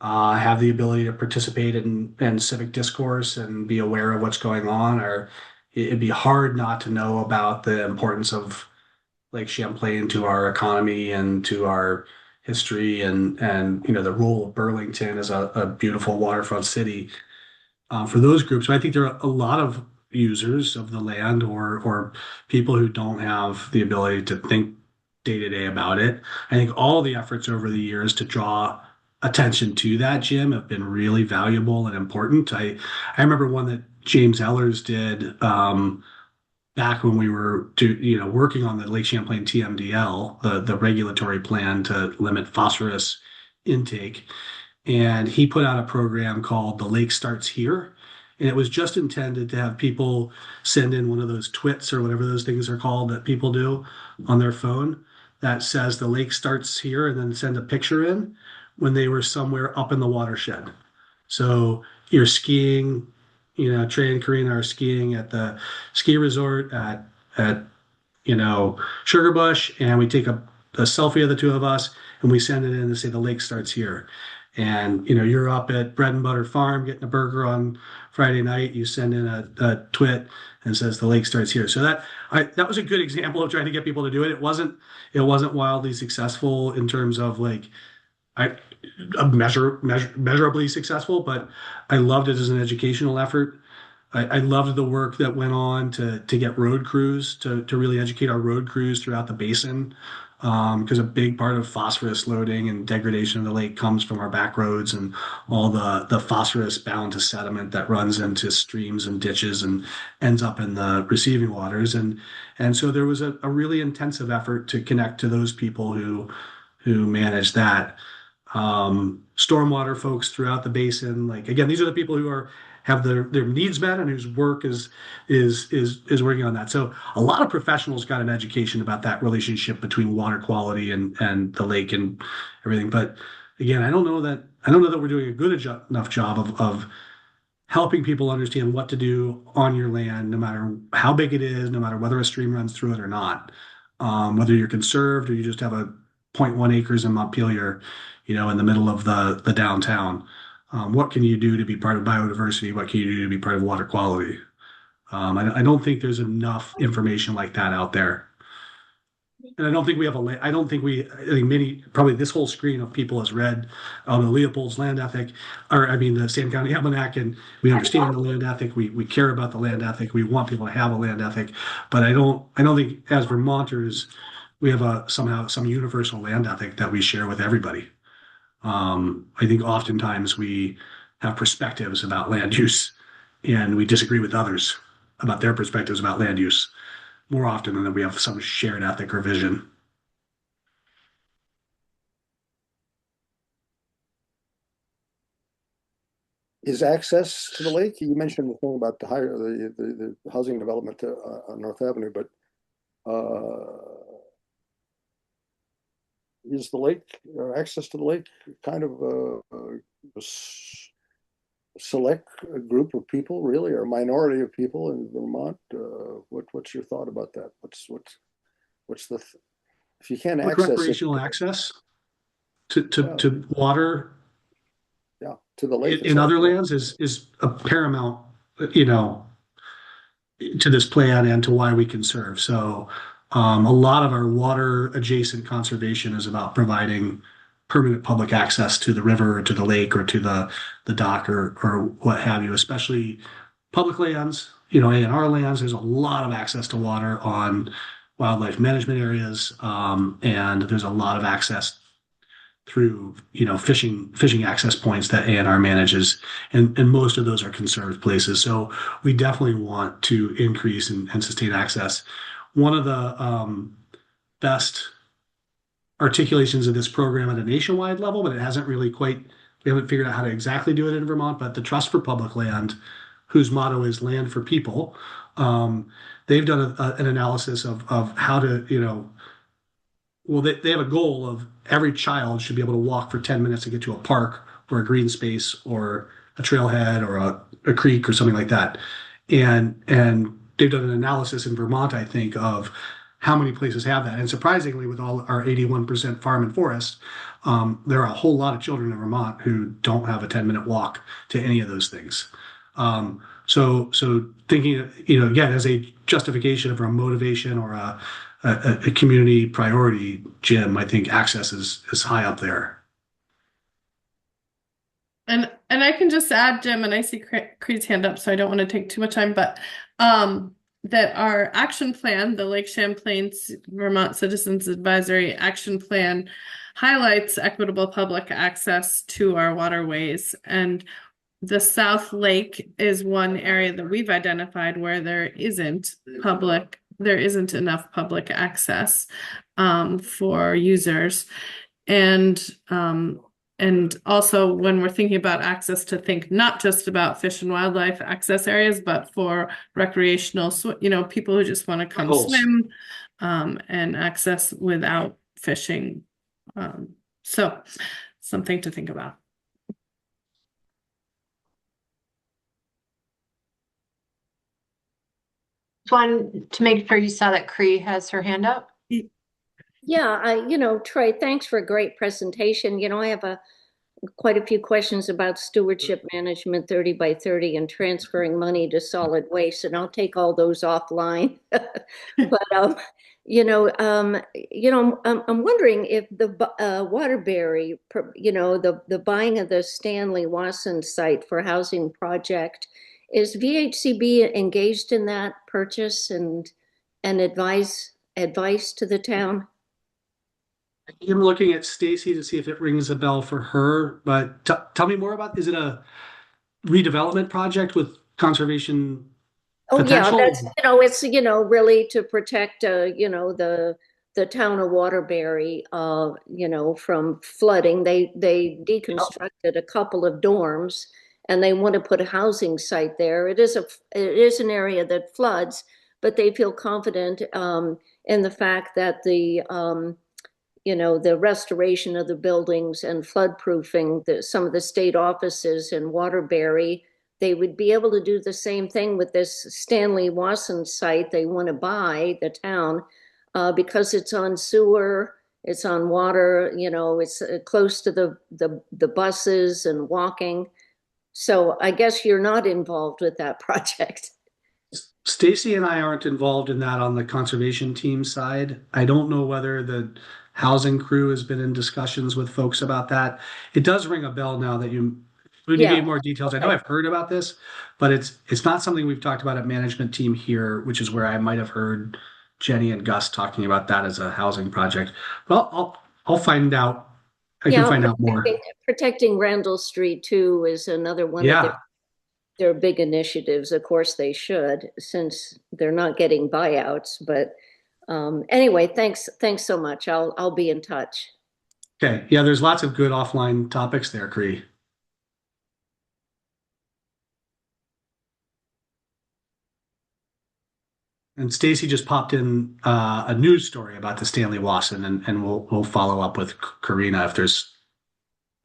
S4: have the ability to participate in civic discourse and be aware of what's going on, or it'd be hard not to know about the importance of Lake Champlain to our economy and to our history and the role of Burlington as a beautiful waterfront city for those groups. But I think there are a lot of users of the land or people who don't have the ability to think day to day about it. I think all the efforts over the years to draw attention to that, Jim, have been really valuable and important. I remember one that James Ellers did back when we were working on the Lake Champlain TMDL, the regulatory plan to limit phosphorus intake. And he put out a program called The Lake Starts Here. And it was just intended to have people send in one of those twits or whatever those things are called that people do on their phone that says the lake starts here and then send a picture in when they were somewhere up in the watershed. So you're skiing, Trey and Karina are skiing at the ski resort at Sugarbush, and we take a selfie of the two of us and we send it in and say the lake starts here. And you're up at Bread and Butter Farm getting a burger on Friday night. You send in a twit and says the lake starts here. So that was a good example of trying to get people to do it. It wasn't wildly successful in terms of like I measurably successful, but I loved it as an educational effort. I loved the work that went on to get road crews to really educate our road crews throughout the basin. Because a big part of phosphorus loading and degradation of the lake comes from our back roads and all the phosphorus bound to sediment that runs into streams and ditches and ends up in the receiving waters. And so there was a really intensive effort to connect to those people who manage that. Stormwater folks throughout the basin. Like again, these are the people who have their needs met and whose work is working on that. So a lot of professionals got an education about that relationship between water quality and the lake and everything. But again, I don't know that we're doing a good enough job of helping people understand what to do on your land, no matter how big it is, no matter whether a stream runs through it or not. Whether you're conserved or you just have a zero point 0.1 acres in Montpelier, in the middle of the downtown. What can you do to be part of biodiversity? What can you do to be part of water quality? I don't think there's enough information like that out there. And I don't think we have I think many, probably this whole screen of people has read the Leopold's land ethic, or I mean, the Sand County Almanac, and we understand the land ethic. We care about the land ethic. We want people to have a land ethic. But I don't think as Vermonters, we have somehow some universal land ethic that we share with everybody. I think oftentimes we have perspectives about land use and we disagree with others about their perspectives about land use more often than that we have some shared ethic or vision.
S2: Is access to the lake? You mentioned the thing about the housing development on North Avenue, but is the lake or access to the lake kind of a select group of people, really, or a minority of people in Vermont? What's your thought about that? What's the if you can't access
S4: recreational access to water,
S2: yeah, to the lake
S4: in other lands is a paramount, to this plan and to why we conserve. So a lot of our water adjacent conservation is about providing permanent public access to the river or to the lake or to the dock or what have you, especially public lands, A&R lands. There's a lot of access to water on wildlife management areas, and there's a lot of access through fishing access points that A&R manages, and most of those are conserved places. So we definitely want to increase and sustain access. One of the best articulations of this program at a nationwide level, but it hasn't really quite, we haven't figured out how to exactly do it in Vermont, but the Trust for Public Land whose motto is land for people. They've done an analysis of how to, well, they have a goal of every child should be able to walk for 10 minutes to get to a park or a green space or a trailhead or a creek or something like that. And they've done an analysis in Vermont, I think, of how many places have that. And surprisingly, with all our 81% farm and forest, there are a whole lot of children in Vermont who don't have a 10-minute walk to any of those things. So thinking, again, as a justification or a motivation or a community priority, Jim, I think access is high up there.
S1: And I can just add, Jim, and I see Creed's hand up, so I don't want to take too much time, but that our action plan, the Lake Champlain Vermont Citizens Advisory Action Plan, highlights equitable public access to our waterways. And the South Lake is one area that we've identified where there isn't enough public access for users. And also when we're thinking about access, to think not just about fish and wildlife access areas, but for recreational, people who just want to come swim and access without fishing. So something to think about.
S8: Just wanted to make sure you saw that Cree has her hand up.
S3: Yeah, Trey, thanks for a great presentation. I have quite a few questions about stewardship management 30 by 30 and transferring money to solid waste, and I'll take all those offline. But I'm wondering if the Waterbury, the buying of the Stanley Wasson site for housing project, is VHCB engaged in that purchase and advice to the town?
S4: I'm looking at Stacy to see if it rings a bell for her, but tell me more about, is it a redevelopment project with conservation potential?
S3: Yeah, it's really to protect the town of Waterbury from flooding. They deconstructed a couple of dorms and they want to put a housing site there. It is an area that floods, but they feel confident in the fact that the restoration of the buildings and floodproofing some of the state offices in Waterbury, they would be able to do the same thing with this Stanley Wasson site they want to buy, the town, because it's on sewer, it's on water, it's close to the buses and walking. So I guess you're not involved with that project.
S4: Stacy and I aren't involved in that on the conservation team side. I don't know whether the housing crew has been in discussions with folks about that. It does ring a bell now that you gave more details. I know I've heard about this, but it's not something we've talked about at management team here, which is where I might have heard Jenny and Gus talking about that as a housing project. Well, I'll find out. I can find out more.
S3: Protecting Randall Street too is another one of their big initiatives. Of course they should, since they're not getting buyouts. But anyway, thanks so much. I'll be in touch.
S4: Okay. Yeah, there's lots of good offline topics there, Cree. And Stacy just popped in a news story about the Stanley Wasson, and we'll follow up with Karina if there's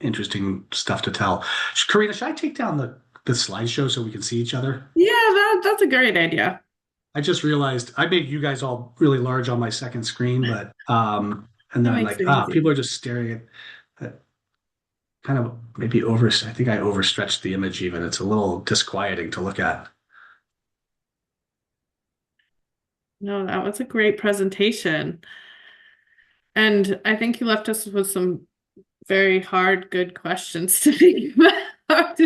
S4: interesting stuff to tell. Karina, should I take down the slideshow so we can see each other?
S1: Yeah, that's a great idea.
S4: I just realized I made you guys all really large on my second screen, but and then I'm like, people are just staring at kind of maybe I think I overstretched the image even. It's a little disquieting to look at.
S1: No, that was a great presentation. And I think you left us with some very hard, good questions to think about.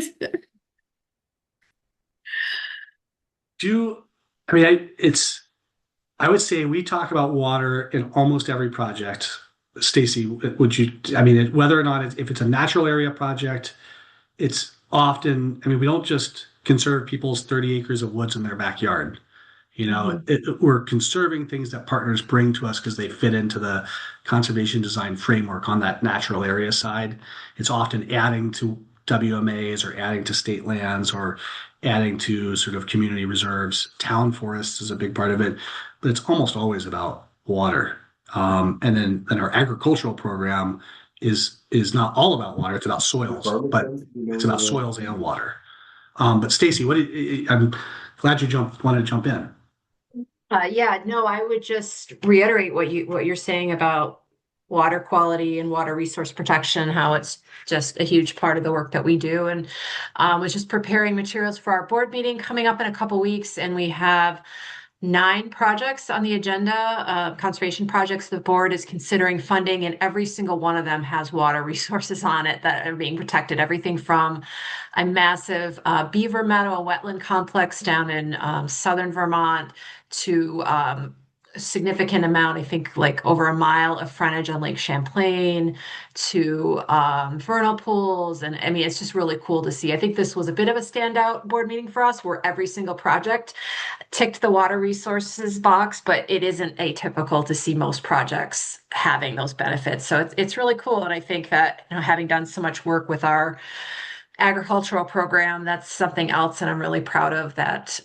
S4: I would say we talk about water in almost every project. Stacy, whether or not if it's a natural area project, it's often, we don't just conserve people's 30 acres of woods in their backyard. We're conserving things that partners bring to us because they fit into the conservation design framework on that natural area side. It's often adding to WMAs or adding to state lands or adding to sort of community reserves. Town forests is a big part of it, but it's almost always about water. And then our agricultural program is not all about water. It's about soils, but it's about soils and water. But Stacy, I'm glad you wanted to jump in.
S8: Yeah, no, I would just reiterate what you're saying about water quality and water resource protection, how it's just a huge part of the work that we do. And was just preparing materials for our board meeting coming up in a couple weeks, and we have 9 projects on the agenda, conservation projects the board is considering funding, and every single one of them has water resources on it that are being protected. Everything from a massive beaver meadow, a wetland complex down in southern Vermont, to a significant amount, I think like over a mile of frontage on Lake Champlain, to vernal pools. And I mean, it's just really cool to see. I think this was a bit of a standout board meeting for us, where every single project ticked the water resources box, but it isn't atypical to see most projects having those benefits. So it's really cool. And I think that, having done so much work with our agricultural program, that's something else that I'm really proud of, that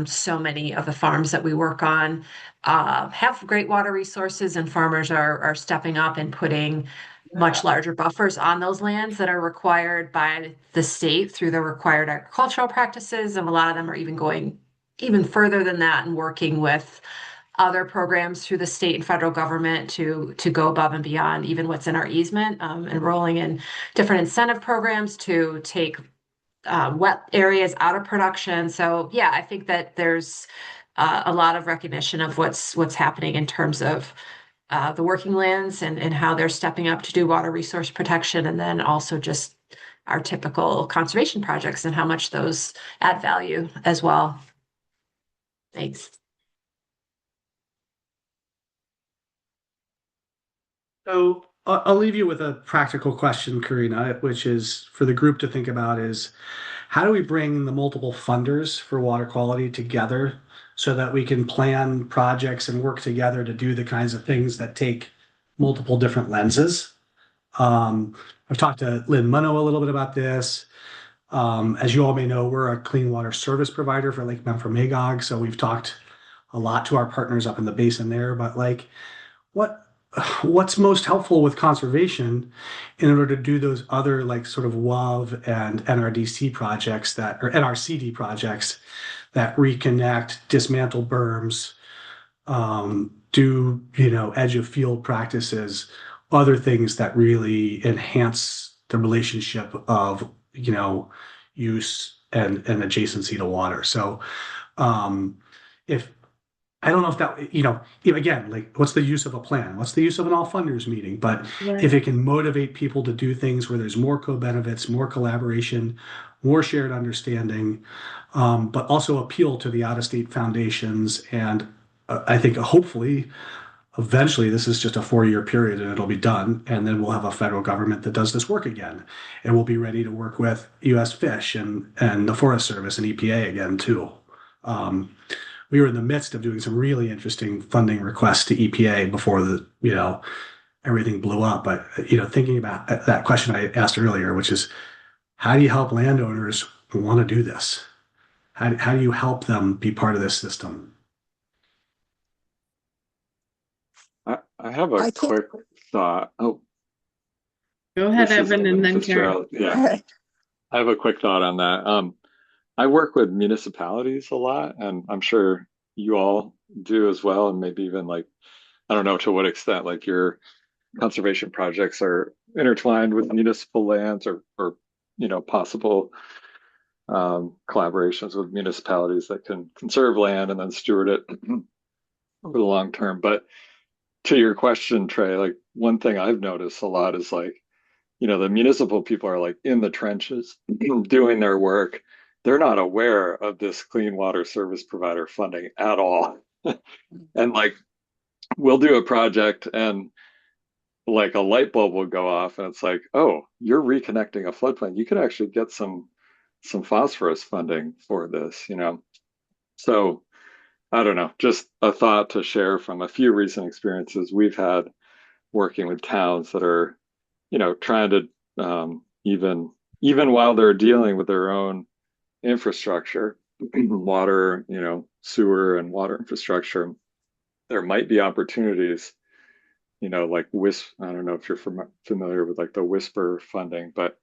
S8: so many of the farms that we work on have great water resources, and farmers are stepping up and putting much larger buffers on those lands that are required by the state through the required agricultural practices. And a lot of them are even going even further than that and working with other programs through the state and federal government to go above and beyond even what's in our easement, enrolling in different incentive programs to take wet areas out of production. So yeah, I think that there's a lot of recognition of what's happening in terms of the working lands and how they're stepping up to do water resource protection, and then also just our typical conservation projects and how much those add value as well. Thanks.
S4: So I'll leave you with a practical question, Karina, which is for the group to think about is how do we bring the multiple funders for water quality together so that we can plan projects and work together to do the kinds of things that take multiple different lenses? Um, I've talked to Lynn Munno a little bit about this. As you all may know, we're a clean water service provider for Lake Memphremagog, so we've talked a lot to our partners up in the basin there. But like, what what's most helpful with conservation in order to do those other like sort of WAV and NRDC projects that or NRCD projects that reconnect, dismantle berms, do edge of field practices, other things that really enhance the relationship of use and adjacency to water. So if I don't know if that, again, like what's the use of a plan? What's the use of an all funders meeting? But if it can motivate people to do things where there's more co-benefits, more collaboration, more shared understanding, but also appeal to the out-of-state foundations. And I think hopefully, eventually, this is just a 4-year period and it'll be done. And then we'll have a federal government that does this work again. And we'll be ready to work with US Fish and the Forest Service and EPA again, too. We were in the midst of doing some really interesting funding requests to EPA before everything blew up. But, thinking about that question I asked earlier, which is how do you help landowners who want to do this? How do you help them be part of this system?
S9: I have a quick thought. Oh,
S1: go ahead, Evan, and then Karen.
S9: Yeah, I have a quick thought on that. I work with municipalities a lot, and I'm sure you all do as well. And maybe even like, I don't know to what extent like your conservation projects are intertwined with municipal lands or possible collaborations with municipalities that can conserve land and then steward it over the long term. But to your question, Trey, like one thing I've noticed a lot is like, the municipal people are like in the trenches doing their work. They're not aware of this clean water service provider funding at all. And like, we'll do a project and like a light bulb will go off and it's like, oh, you're reconnecting a floodplain. You could actually get some phosphorus funding for this, So I don't know, just a thought to share from a few recent experiences we've had working with towns that are, trying to even even while they're dealing with their own infrastructure, water, sewer and water infrastructure, there might be opportunities, like I don't know if you're familiar with like the Whisper funding, but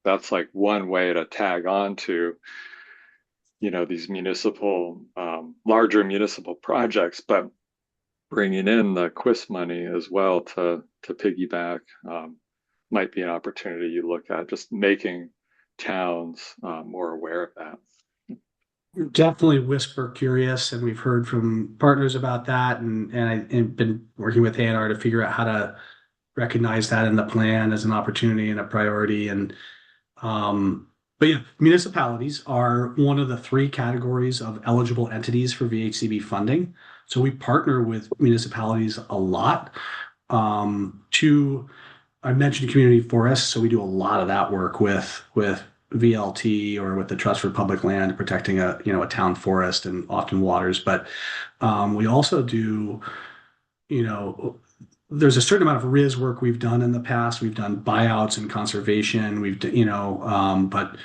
S9: that's like one way to tag on to, these larger municipal projects, but bringing in the QUIS money as well to piggyback might be an opportunity you look at, just making towns more aware of that.
S4: Definitely Whisper curious, and we've heard from partners about that, and I've been working with A&R to figure out how to recognize that in the plan as an opportunity and a priority. Um, but yeah, municipalities are one of the three categories of eligible entities for VHCB funding. So we partner with municipalities a lot. I mentioned community forests, so we do a lot of that work with VLT or with the Trust for Public Land, protecting a town forest and often waters. But we also do, you know, there's a certain amount of RIS work we've done in the past. We've done buyouts and conservation. But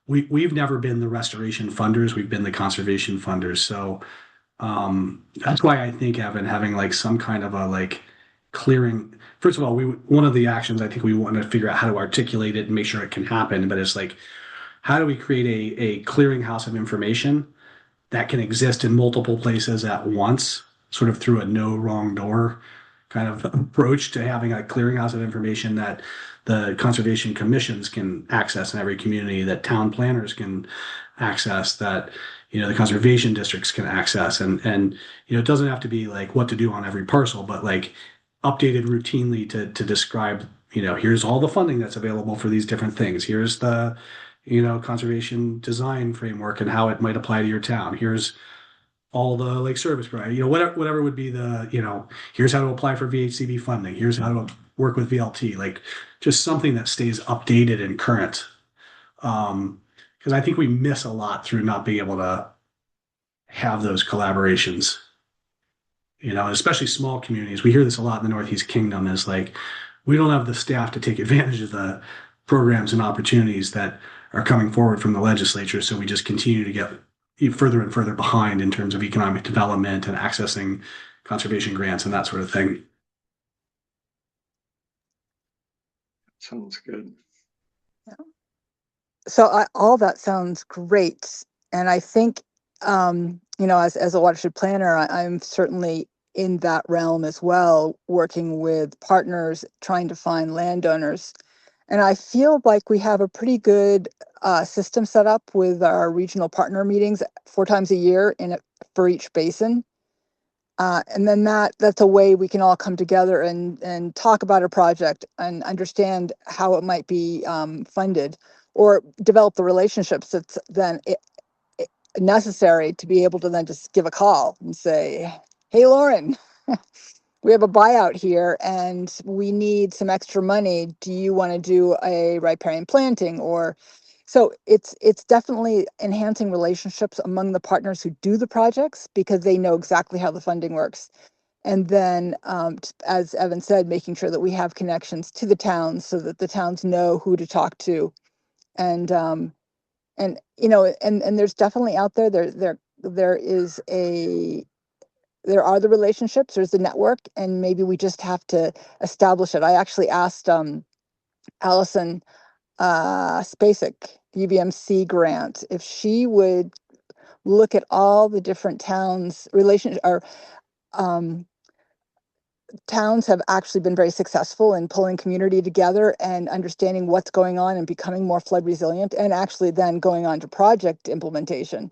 S4: we've never been the restoration funders. We've been the conservation funders. So that's why I think, Evan, having like some kind of a like clearing. First of all, one of the actions I think we want to figure out how to articulate it and make sure it can happen. But it's like, how do we create a clearinghouse of information that can exist in multiple places at once, sort of through a no wrong door kind of approach to having a clearinghouse of information that the conservation commissions can access in every community, that town planners can access, that the conservation districts can access, and it doesn't have to be like what to do on every parcel, but like updated routinely to describe, here's all the funding that's available for these different things. Here's the conservation design framework and how it might apply to your town. Here's all the like service provider, whatever would be here's how to apply for VHCB funding. Here's how to work with VLT, like just something that stays updated and current. Because I think we miss a lot through not being able to have those collaborations, especially small communities. We hear this a lot in the Northeast Kingdom is like, we don't have the staff to take advantage of the programs and opportunities that are coming forward from the legislature. So we just continue to get further and further behind in terms of economic development and accessing conservation grants and that sort of thing.
S9: Sounds good.
S10: So all that sounds great. And I think, as a watershed planner, I'm certainly in that realm as well, working with partners, trying to find landowners. And I feel like we have a pretty good system set up with our regional partner meetings 4 times a year for each basin. And then that's a way we can all come together and talk about a project and understand how it might be funded, or develop the relationships that's then necessary to be able to then just give a call and say, hey, Lauren, we have a buyout here and we need some extra money. Do you want to do a riparian planting? Or so it's definitely enhancing relationships among the partners who do the projects, because they know exactly how the funding works. And then, as Evan said, making sure that we have connections to the towns so that the towns know who to talk to. And there's definitely out there are the relationships, there's the network, and maybe we just have to establish it. I actually asked Allison Spacek, UVMC grant, if she would look at all the different towns towns have actually been very successful in pulling community together and understanding what's going on and becoming more flood resilient, and actually then going on to project implementation.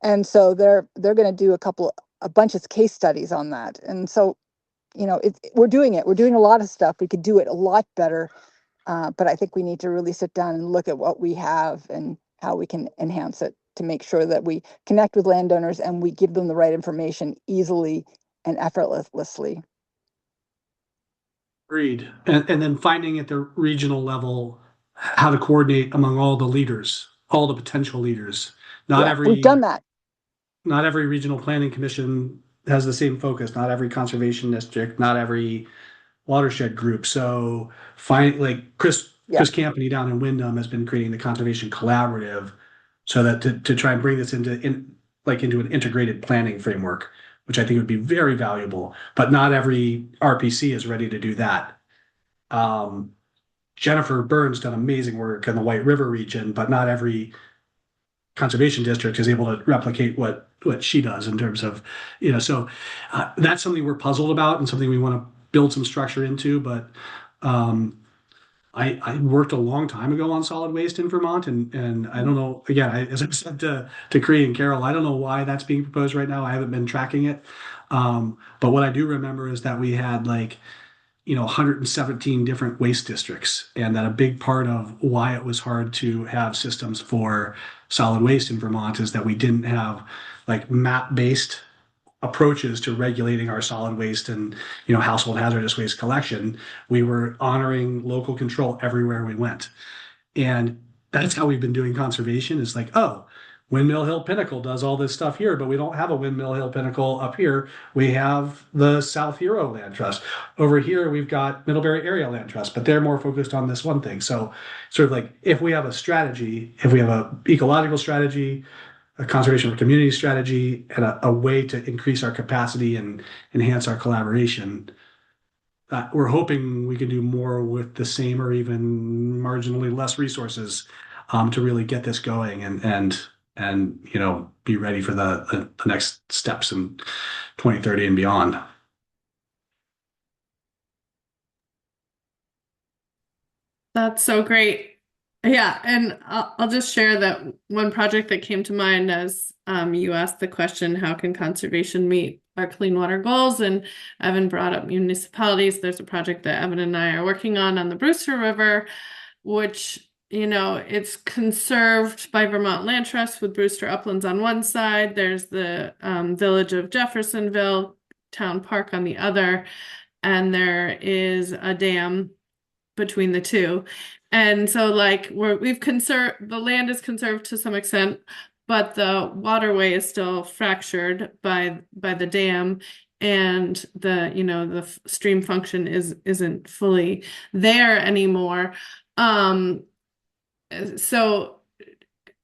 S10: And so they're going to do a bunch of case studies on that. And so, we're doing it. We're doing a lot of stuff. We could do it a lot better. But I think we need to really sit down and look at what we have and how we can enhance it to make sure that we connect with landowners and we give them the right information easily and effortlessly.
S4: Agreed. And then finding at the regional level how to coordinate among all the leaders, all the potential leaders.
S10: We've done that.
S4: Not every regional planning commission has the same focus. Not every conservation district, not every watershed group. So like Chris
S10: Yeah.
S4: Campany down in Wyndham has been creating the conservation collaborative so that to try and bring this into an integrated planning framework, which I think would be very valuable. But not every RPC is ready to do that. Jennifer Burns done amazing work in the White River region, but not every conservation district is able to replicate what she does in terms of, so that's something we're puzzled about and something we want to build some structure into. But I worked a long time ago on solid waste in Vermont, and I don't know. Again, as I said to Cree and Carol, I don't know why that's being proposed right now. I haven't been tracking it, but what I do remember is that we had 117 different waste districts, and that a big part of why it was hard to have systems for solid waste in Vermont is that we didn't have map-based approaches to regulating our solid waste and household hazardous waste collection. We were honoring local control everywhere we went, and that's how we've been doing conservation. Is oh, Windmill Hill Pinnacle does all this stuff here, but we don't have a Windmill Hill Pinnacle up here. We have the South Hero Land Trust. Over here, we've got Middlebury Area Land Trust, but they're more focused on this one thing. So sort of if we have a strategy, if we have a ecological strategy, a conservation or community strategy, and a way to increase our capacity and enhance our collaboration, we're hoping we can do more with the same or even marginally less resources to really get this going and be ready for the next steps in 2030 and beyond.
S1: That's so great. Yeah, and I'll just share that one project that came to mind as you asked the question, how can conservation meet our clean water goals? And Evan brought up municipalities. There's a project that Evan and I are working on the Brewster River, which, it's conserved by Vermont Land Trust with Brewster Uplands on one side. There's the village of Jeffersonville Town Park on the other, and there is a dam between the two. And so we've conserved, the land is conserved to some extent, but the waterway is still fractured by the dam, and the stream function isn't fully there anymore. So,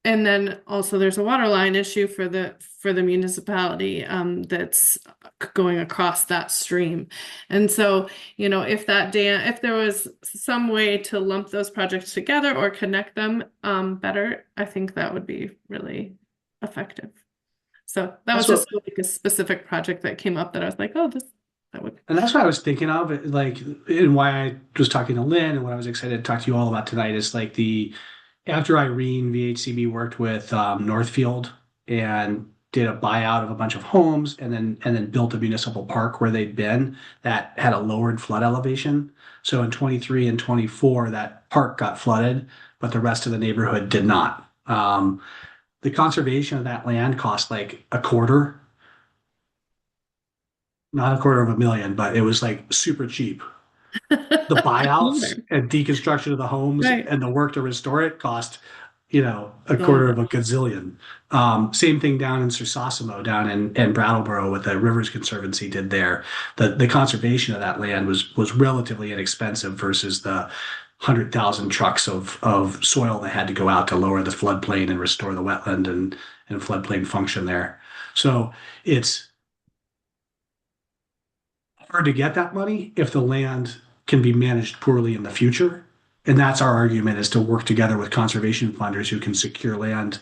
S1: and then also there's a water line issue for the municipality that's going across that stream. And so, if there was some way to lump those projects together or connect them better, I think that would be really effective. So that was just a specific project that came up that I was like, oh, that would.
S4: And that's what I was thinking of, and why I was talking to Lynn and what I was excited to talk to you all about tonight is after Irene, VHCB worked with Northfield and did a buyout of a bunch of homes and then built a municipal park where they'd been that had a lowered flood elevation. So in 23 and 24, that park got flooded, but the rest of the neighborhood did not. The conservation of that land cost a quarter, not $250,000, but it was super cheap. The buyouts and deconstruction of the homes and the work to restore it cost, $250,000. Same thing down in Sursasimo, down in Brattleboro, what the Rivers Conservancy did there. The conservation of that land was relatively inexpensive versus the 100,000 trucks of soil that had to go out to lower the floodplain and restore the wetland and floodplain function there. So it's hard to get that money if the land can be managed poorly in the future. And that's our argument, is to work together with conservation funders who can secure the land,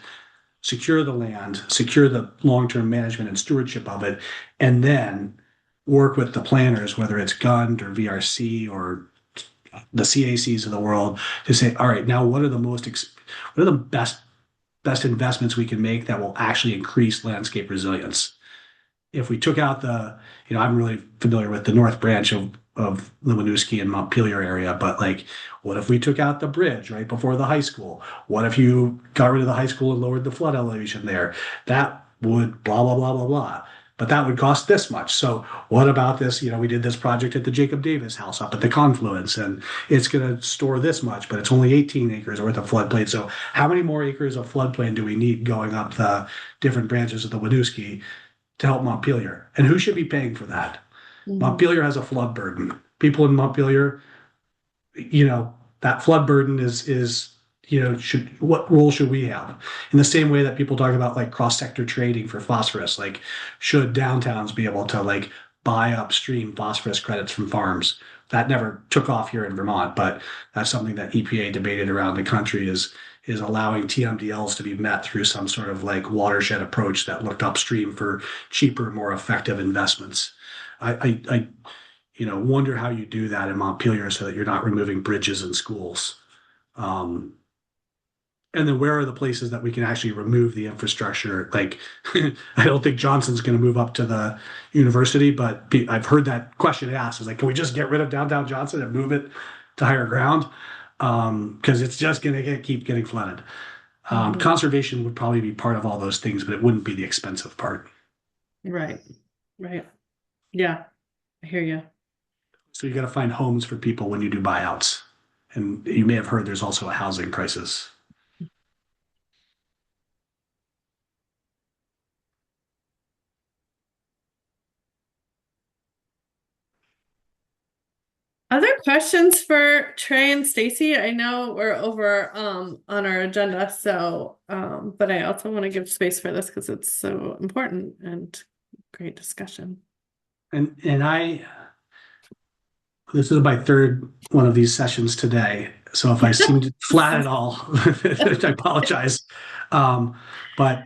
S4: secure the long-term management and stewardship of it, and then work with the planners, whether it's GUND or VRC or the CACs of the world, to say, all right, now what are the best investments we can make that will actually increase landscape resilience? If we took out I'm really familiar with the North Branch of the Winooski and Montpelier area, but what if we took out the bridge right before the high school? What if you got rid of the high school and lowered the flood elevation there? That would blah, blah, blah, blah, blah. But that would cost this much. So what about this? We did this project at the Jacob Davis house up at the confluence, and it's going to store this much, but it's only 18 acres worth of floodplain. So how many more acres of floodplain do we need going up the different branches of the Winooski to help Montpelier? And who should be paying for that? Mm-hmm. Montpelier has a flood burden. People in Montpelier, that flood burden is what role should we have? In the same way that people talk about like cross-sector trading for phosphorus, like should downtowns be able to like buy upstream phosphorus credits from farms? That never took off here in Vermont, but that's something that EPA debated around the country is allowing TMDLs to be met through some sort of like watershed approach that looked upstream for cheaper, more effective investments. I wonder how you do that in Montpelier so that you're not removing bridges and schools. Um, and then where are the places that we can actually remove the infrastructure? Like, I don't think Johnson's going to move up to the university, but I've heard that question asked. Is like, can we just get rid of downtown Johnson and move it to higher ground? Because it's just going to keep getting flooded. Conservation would probably be part of all those things, but it wouldn't be the expensive part.
S1: Right. Yeah, I hear you.
S4: So you got to find homes for people when you do buyouts. And you may have heard there's also a housing crisis.
S1: Other questions for Trey and Stacy? I know we're over on our agenda, so but I also want to give space for this because it's so important and great discussion.
S4: And this is my third one of these sessions today. So if I seem flat at all, I apologize. But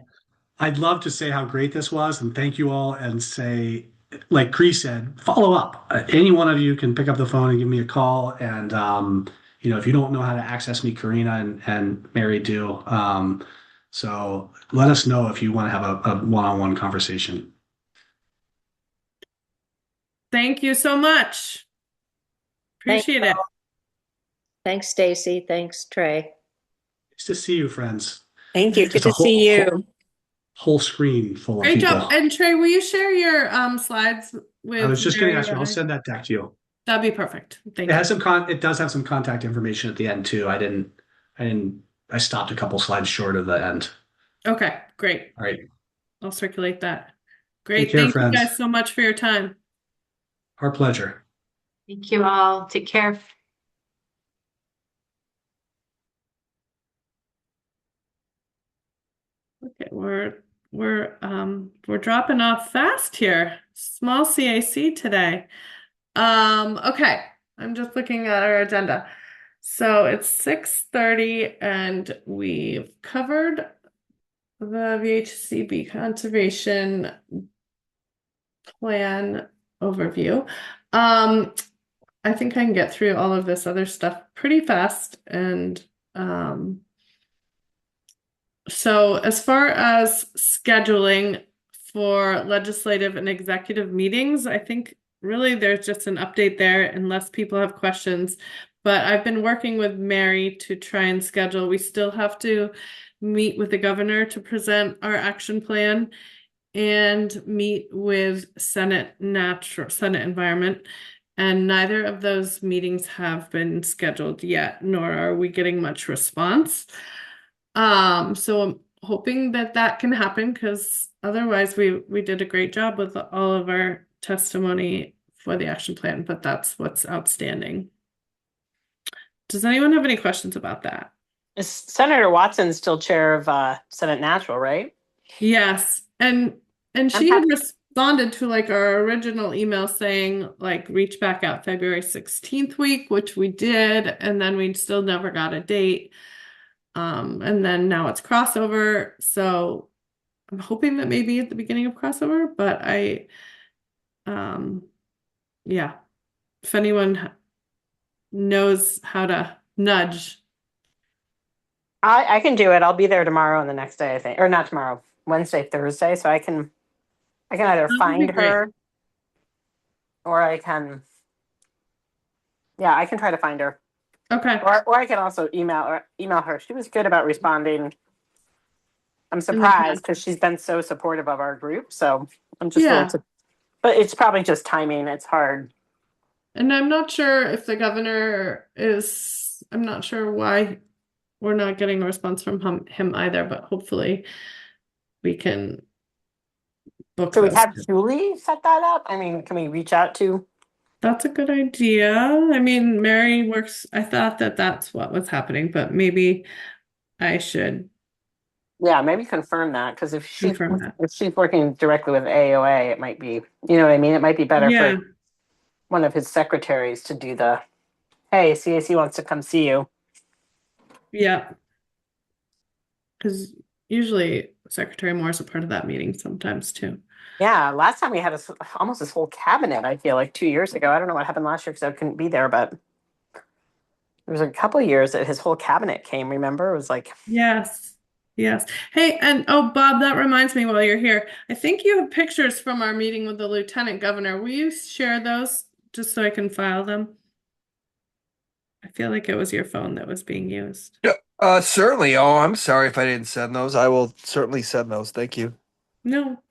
S4: I'd love to say how great this was and thank you all and say, like Cree said, follow up. Any one of you can pick up the phone and give me a call. And, if you don't know how to access me, Karina and Mary do. So let us know if you want to have a one-on-one conversation.
S1: Thank you so much. Appreciate it.
S3: Thanks, Stacy. Thanks, Trey.
S4: Nice to see you, friends.
S7: Thank you. Good to see you.
S4: Whole screen full of
S1: Great
S4: people.
S1: job. And Trey, will you share your slides with
S4: I was just going to
S1: Mary?
S4: ask you. I'll send that deck to you.
S1: That'd be perfect. Thank
S4: It
S1: you.
S4: has it does have some contact information at the end too. I stopped a couple slides short of the end.
S1: Okay, great.
S4: All right.
S1: I'll circulate that. Great.
S4: Take care,
S1: Thank
S4: friends.
S1: you guys so much for your time.
S4: Our pleasure.
S8: Thank you all. Take care.
S1: Okay, we're dropping off fast here. Small CAC today. Okay, I'm just looking at our agenda. So it's 6:30 and we've covered the VHCB conservation plan overview. I think I can get through all of this other stuff pretty fast and so as far as scheduling for legislative and executive meetings, I think really there's just an update there unless people have questions. But I've been working with Mary to try and schedule. We still have to meet with the governor to present our action plan and meet with Senate Environment. And neither of those meetings have been scheduled yet, nor are we getting much response. So I'm hoping that can happen because otherwise we did a great job with all of our testimony for the action plan, but that's what's outstanding. Does anyone have any questions about that?
S7: Is Senator Watson still chair of Senate Natural, right?
S1: Yes, and she had responded to like our original email saying like reach back out February 16th week, which we did, and then we still never got a date. And then now it's crossover, so I'm hoping that maybe at the beginning of crossover, but yeah, if anyone knows how to nudge.
S7: I can do it. I'll be there tomorrow and the next day, I think, or not tomorrow, Wednesday, Thursday. So I can either find her or I can try to find her.
S1: Okay.
S7: Or I can also email her. She was good about responding. I'm surprised because she's been so supportive of our group. So I'm just but it's probably just timing. It's hard.
S1: And I'm not sure if the governor I'm not sure why we're not getting a response from him either, but hopefully we can book.
S7: So we have Julie set that up. I mean, can we reach out to
S1: That's a good idea. I mean, Mary works, I thought that that's what was happening, but maybe I should
S7: Yeah, maybe confirm that because
S1: confirm that.
S7: if she's working directly with AOA, it might be, you know what I mean? It might be better
S1: Yeah,
S7: for one of his secretaries to do the, hey, CAC wants to come see you.
S1: yeah. Because usually Secretary Moore is a part of that meeting sometimes too.
S7: Yeah, last time we had almost this whole cabinet, I feel like 2 years ago. I don't know what happened last year because I couldn't be there, but there was a couple of years that his whole cabinet came, remember? It was like,
S1: Yes. Yes. Hey, and oh, Bob, that reminds me while you're here. I think you have pictures from our meeting with the Lieutenant Governor. Will you share those just so I can file them? I feel like it was your phone that was being used.
S11: Yeah, certainly. Oh, I'm sorry if I didn't send those. I will certainly send those. Thank you.
S1: No,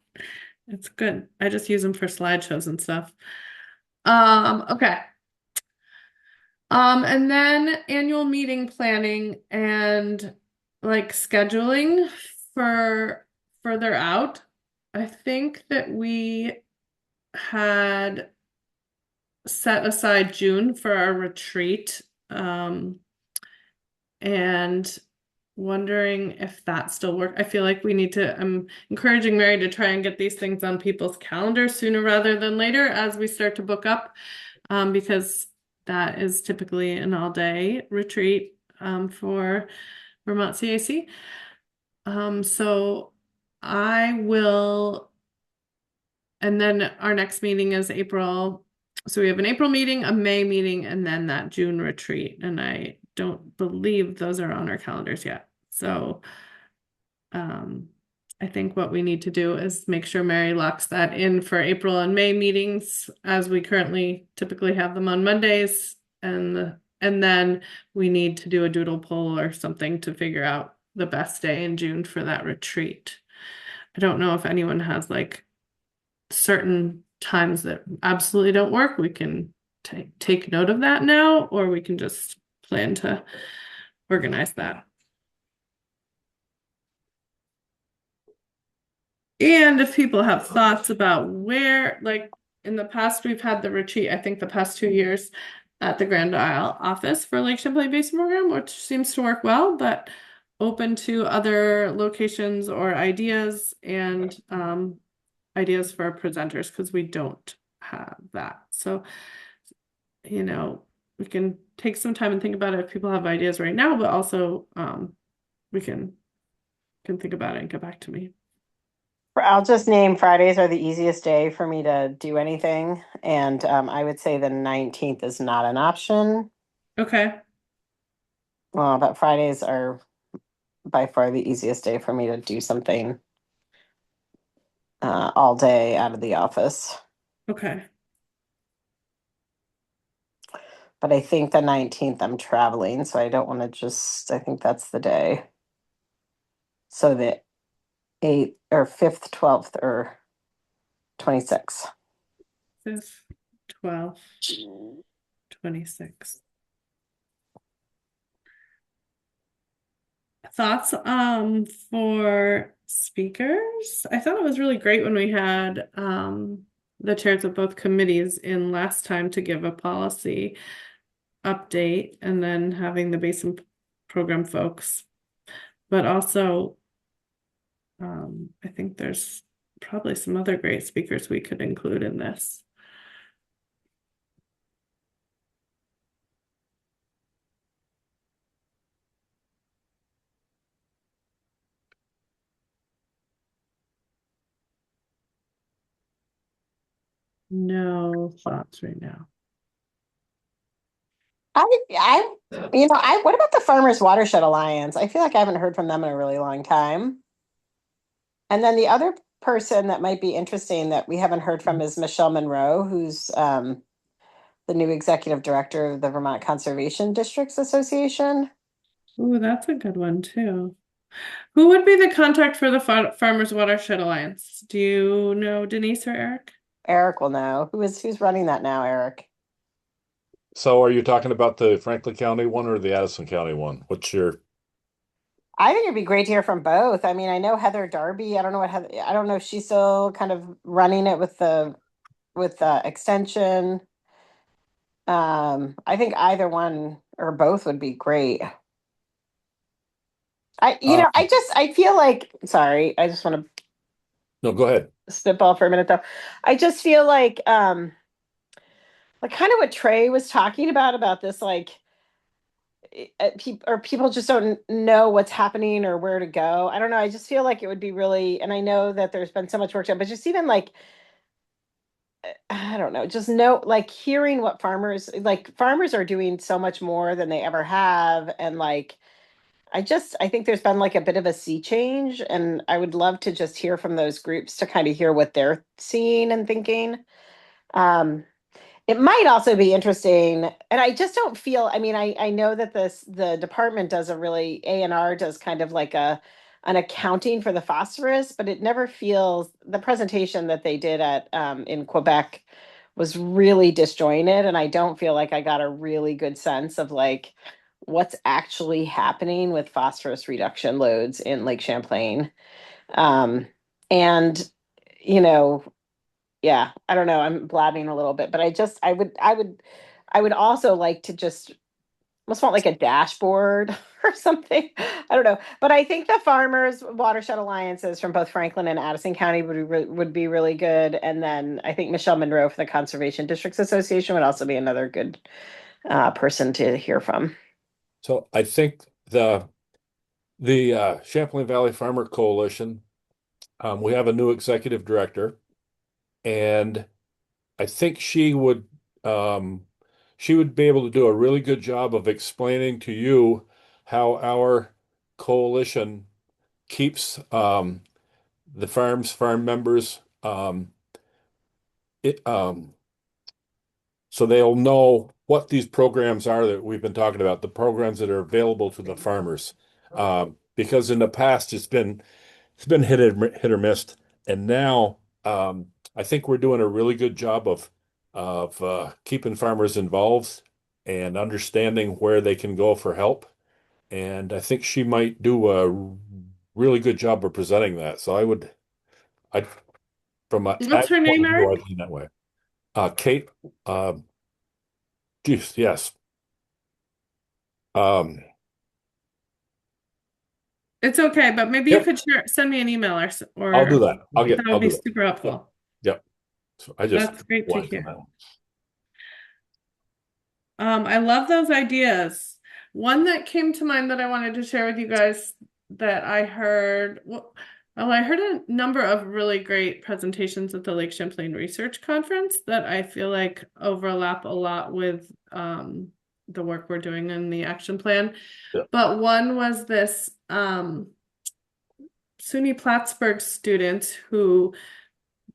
S1: it's good. I just use them for slideshows and stuff. Okay. And then annual meeting planning and like scheduling for further out. I think that we had set aside June for our retreat. And wondering if that still works. I feel like we need to, I'm encouraging Mary to try and get these things on people's calendars sooner rather than later as we start to book up, because that is typically an all-day retreat for Vermont CAC. So I will, and then our next meeting is April. So we have an April meeting, a May meeting, and then that June retreat. And I don't believe those are on our calendars yet. So I think what we need to do is make sure Mary locks that in for April and May meetings as we currently typically have them on Mondays. And then we need to do a doodle poll or something to figure out the best day in June for that retreat. I don't know if anyone has like certain times that absolutely don't work. We can take note of that now, or we can just plan to organize that. And if people have thoughts about where, like in the past, we've had the retreat, I think the past 2 years at the Grand Isle office for Lake Champlain Basin Program, which seems to work well, but open to other locations or ideas and ideas for presenters because we don't have that. So, you know, we can take some time and think about it if people have ideas right now, but also we can think about it and get back to me.
S7: I'll just name Fridays are the easiest day for me to do anything. And I would say the 19th is not an option.
S1: Okay.
S7: Well, but Fridays are by far the easiest day for me to do something all day out of the office.
S1: Okay.
S7: But I think the 19th I'm traveling, so I don't want to just, I think that's the day. So the 8th or 5th, 12th, or 26th.
S1: 5th, 12th, 26th. Thoughts for speakers? I thought it was really great when we had the chairs of both committees in last time to give a policy update and then having the basin program folks. But also I think there's probably some other great speakers we could include in this. No thoughts right now.
S7: What about the Farmers Watershed Alliance? I feel like I haven't heard from them in a really long time. And then the other person that might be interesting that we haven't heard from is Michelle Monroe, who's the new executive director of the Vermont Conservation Districts Association.
S1: Ooh, that's a good one too. Who would be the contact for the Farmers Watershed Alliance? Do you know Denise or Eric?
S7: Eric will know. Who's running that now, Eric?
S12: So are you talking about the Franklin County one or the Addison County one? What's your
S7: I think it'd be great to hear from both. I mean, I know Heather Darby. I don't know if she's still kind of running it with the extension. I think either one or both would be great.
S12: Uh,
S7: I feel like, sorry, I just want
S12: no, go ahead.
S7: to spitball for a minute though. I just feel like kind of what Trey was talking about this, like, people just don't know what's happening or where to go. I don't know. I just feel like it would be really, and I know that there's been so much work done, but just even like, I don't know, just know, like hearing what farmers are doing so much more than they ever have. And like, I think there's been like a bit of a sea change, and I would love to just hear from those groups to kind of hear what they're seeing and thinking. Um, it might also be interesting, and I just don't feel, I mean, I know that the department does a really, A&R does kind of like an accounting for the phosphorus, but it never feels, the presentation that they did at in Quebec was really disjointed, and I don't feel like I got a really good sense of like what's actually happening with phosphorus reduction loads in Lake Champlain. Um, and you know, yeah, I don't know. I'm blabbing a little bit, but I would also like to just almost want like a dashboard or something. I don't know, but I think the farmers watershed alliances from both Franklin and Addison County would be really good. And then I think Michelle Monroe for the Conservation Districts Association would also be another good person to hear from.
S12: So I think the Champlain Valley Farmer Coalition, we have a new executive director, and I think um, she would be able to do a really good job of explaining to you how our coalition keeps the farm members it so they'll know what these programs are that we've been talking about, the programs that are available to the farmers. Because in the past it's been hit or miss, and now I think we're doing a really good job of keeping farmers involved and understanding where they can go for help. And I think she might do a really good job of presenting that. So I from a
S1: What's
S12: ag
S1: her
S12: point
S1: name,
S12: of view, I
S1: Eric?
S12: lean that way. Kate, geez, yes. Um,
S1: It's okay, but maybe you
S12: yep,
S1: could send me an email
S12: I'll do
S1: or
S12: that.
S1: that
S12: I'll
S1: would be
S12: do that.
S1: super
S12: Yep,
S1: helpful.
S12: yep. So I just
S1: That's great to
S12: blanked on
S1: hear.
S12: that one.
S1: I love those ideas. One that came to mind that I wanted to share with you guys that I heard, well, I heard a number of really great presentations at the Lake Champlain Research Conference that I feel like overlap a lot with the work we're doing in the action plan.
S12: Yeah.
S1: But one was this SUNY Plattsburgh students who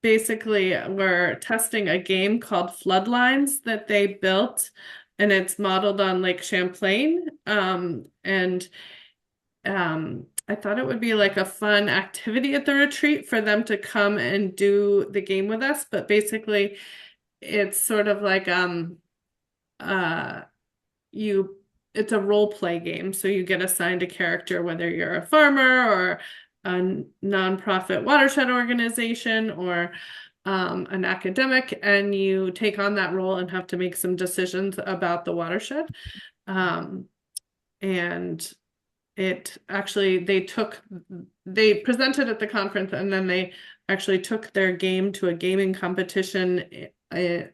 S1: basically were testing a game called Floodlines that they built, and it's modeled on Lake Champlain. And I thought it would be like a fun activity at the retreat for them to come and do the game with us. But basically, it's sort of like uh, you it's a role play game. So you get assigned a character, whether you're a farmer or a nonprofit watershed organization or an academic, and you take on that role and have to make some decisions about the watershed. Um, and it actually, they presented at the conference and then they actually took their game to a gaming competition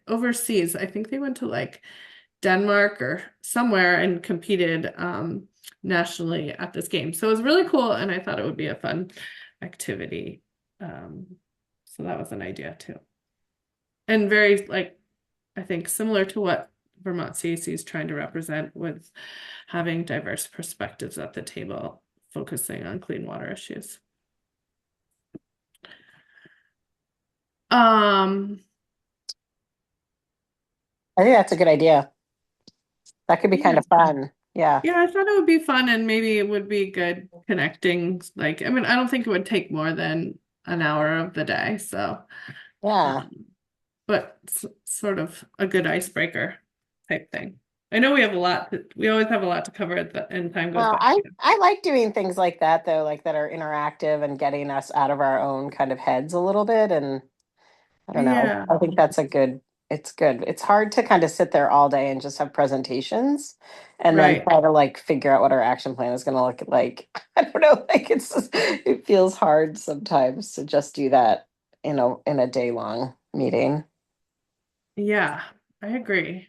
S1: overseas. I think they went to like Denmark or somewhere and competed nationally at this game. So it was really cool, and I thought it would be a fun activity. So that was an idea too. And very like I think similar to what Vermont CAC is trying to represent with having diverse perspectives at the table, focusing on clean water issues. Um,
S7: I think that's a good idea. That could be kind
S1: yeah.
S7: of fun. Yeah.
S1: Yeah, I thought it would be fun and maybe it would be good connecting. Like, I mean, I don't think it would take more than an hour of the day. So,
S7: Yeah.
S1: um, but sort of a good icebreaker type thing. I know we have a lot, we always have a lot to cover and time goes
S7: Well,
S1: by.
S7: I like doing things like that though, like that are interactive and getting us out of our own kind of heads a little bit. And I don't know.
S1: Yeah.
S7: I think that's a good It's good. It's hard to kind of sit there all day and just have presentations and then
S1: Right.
S7: try to like figure out what our action plan is going to look like. I don't know, like it feels hard sometimes to just do that, in a day long meeting.
S1: Yeah, I agree.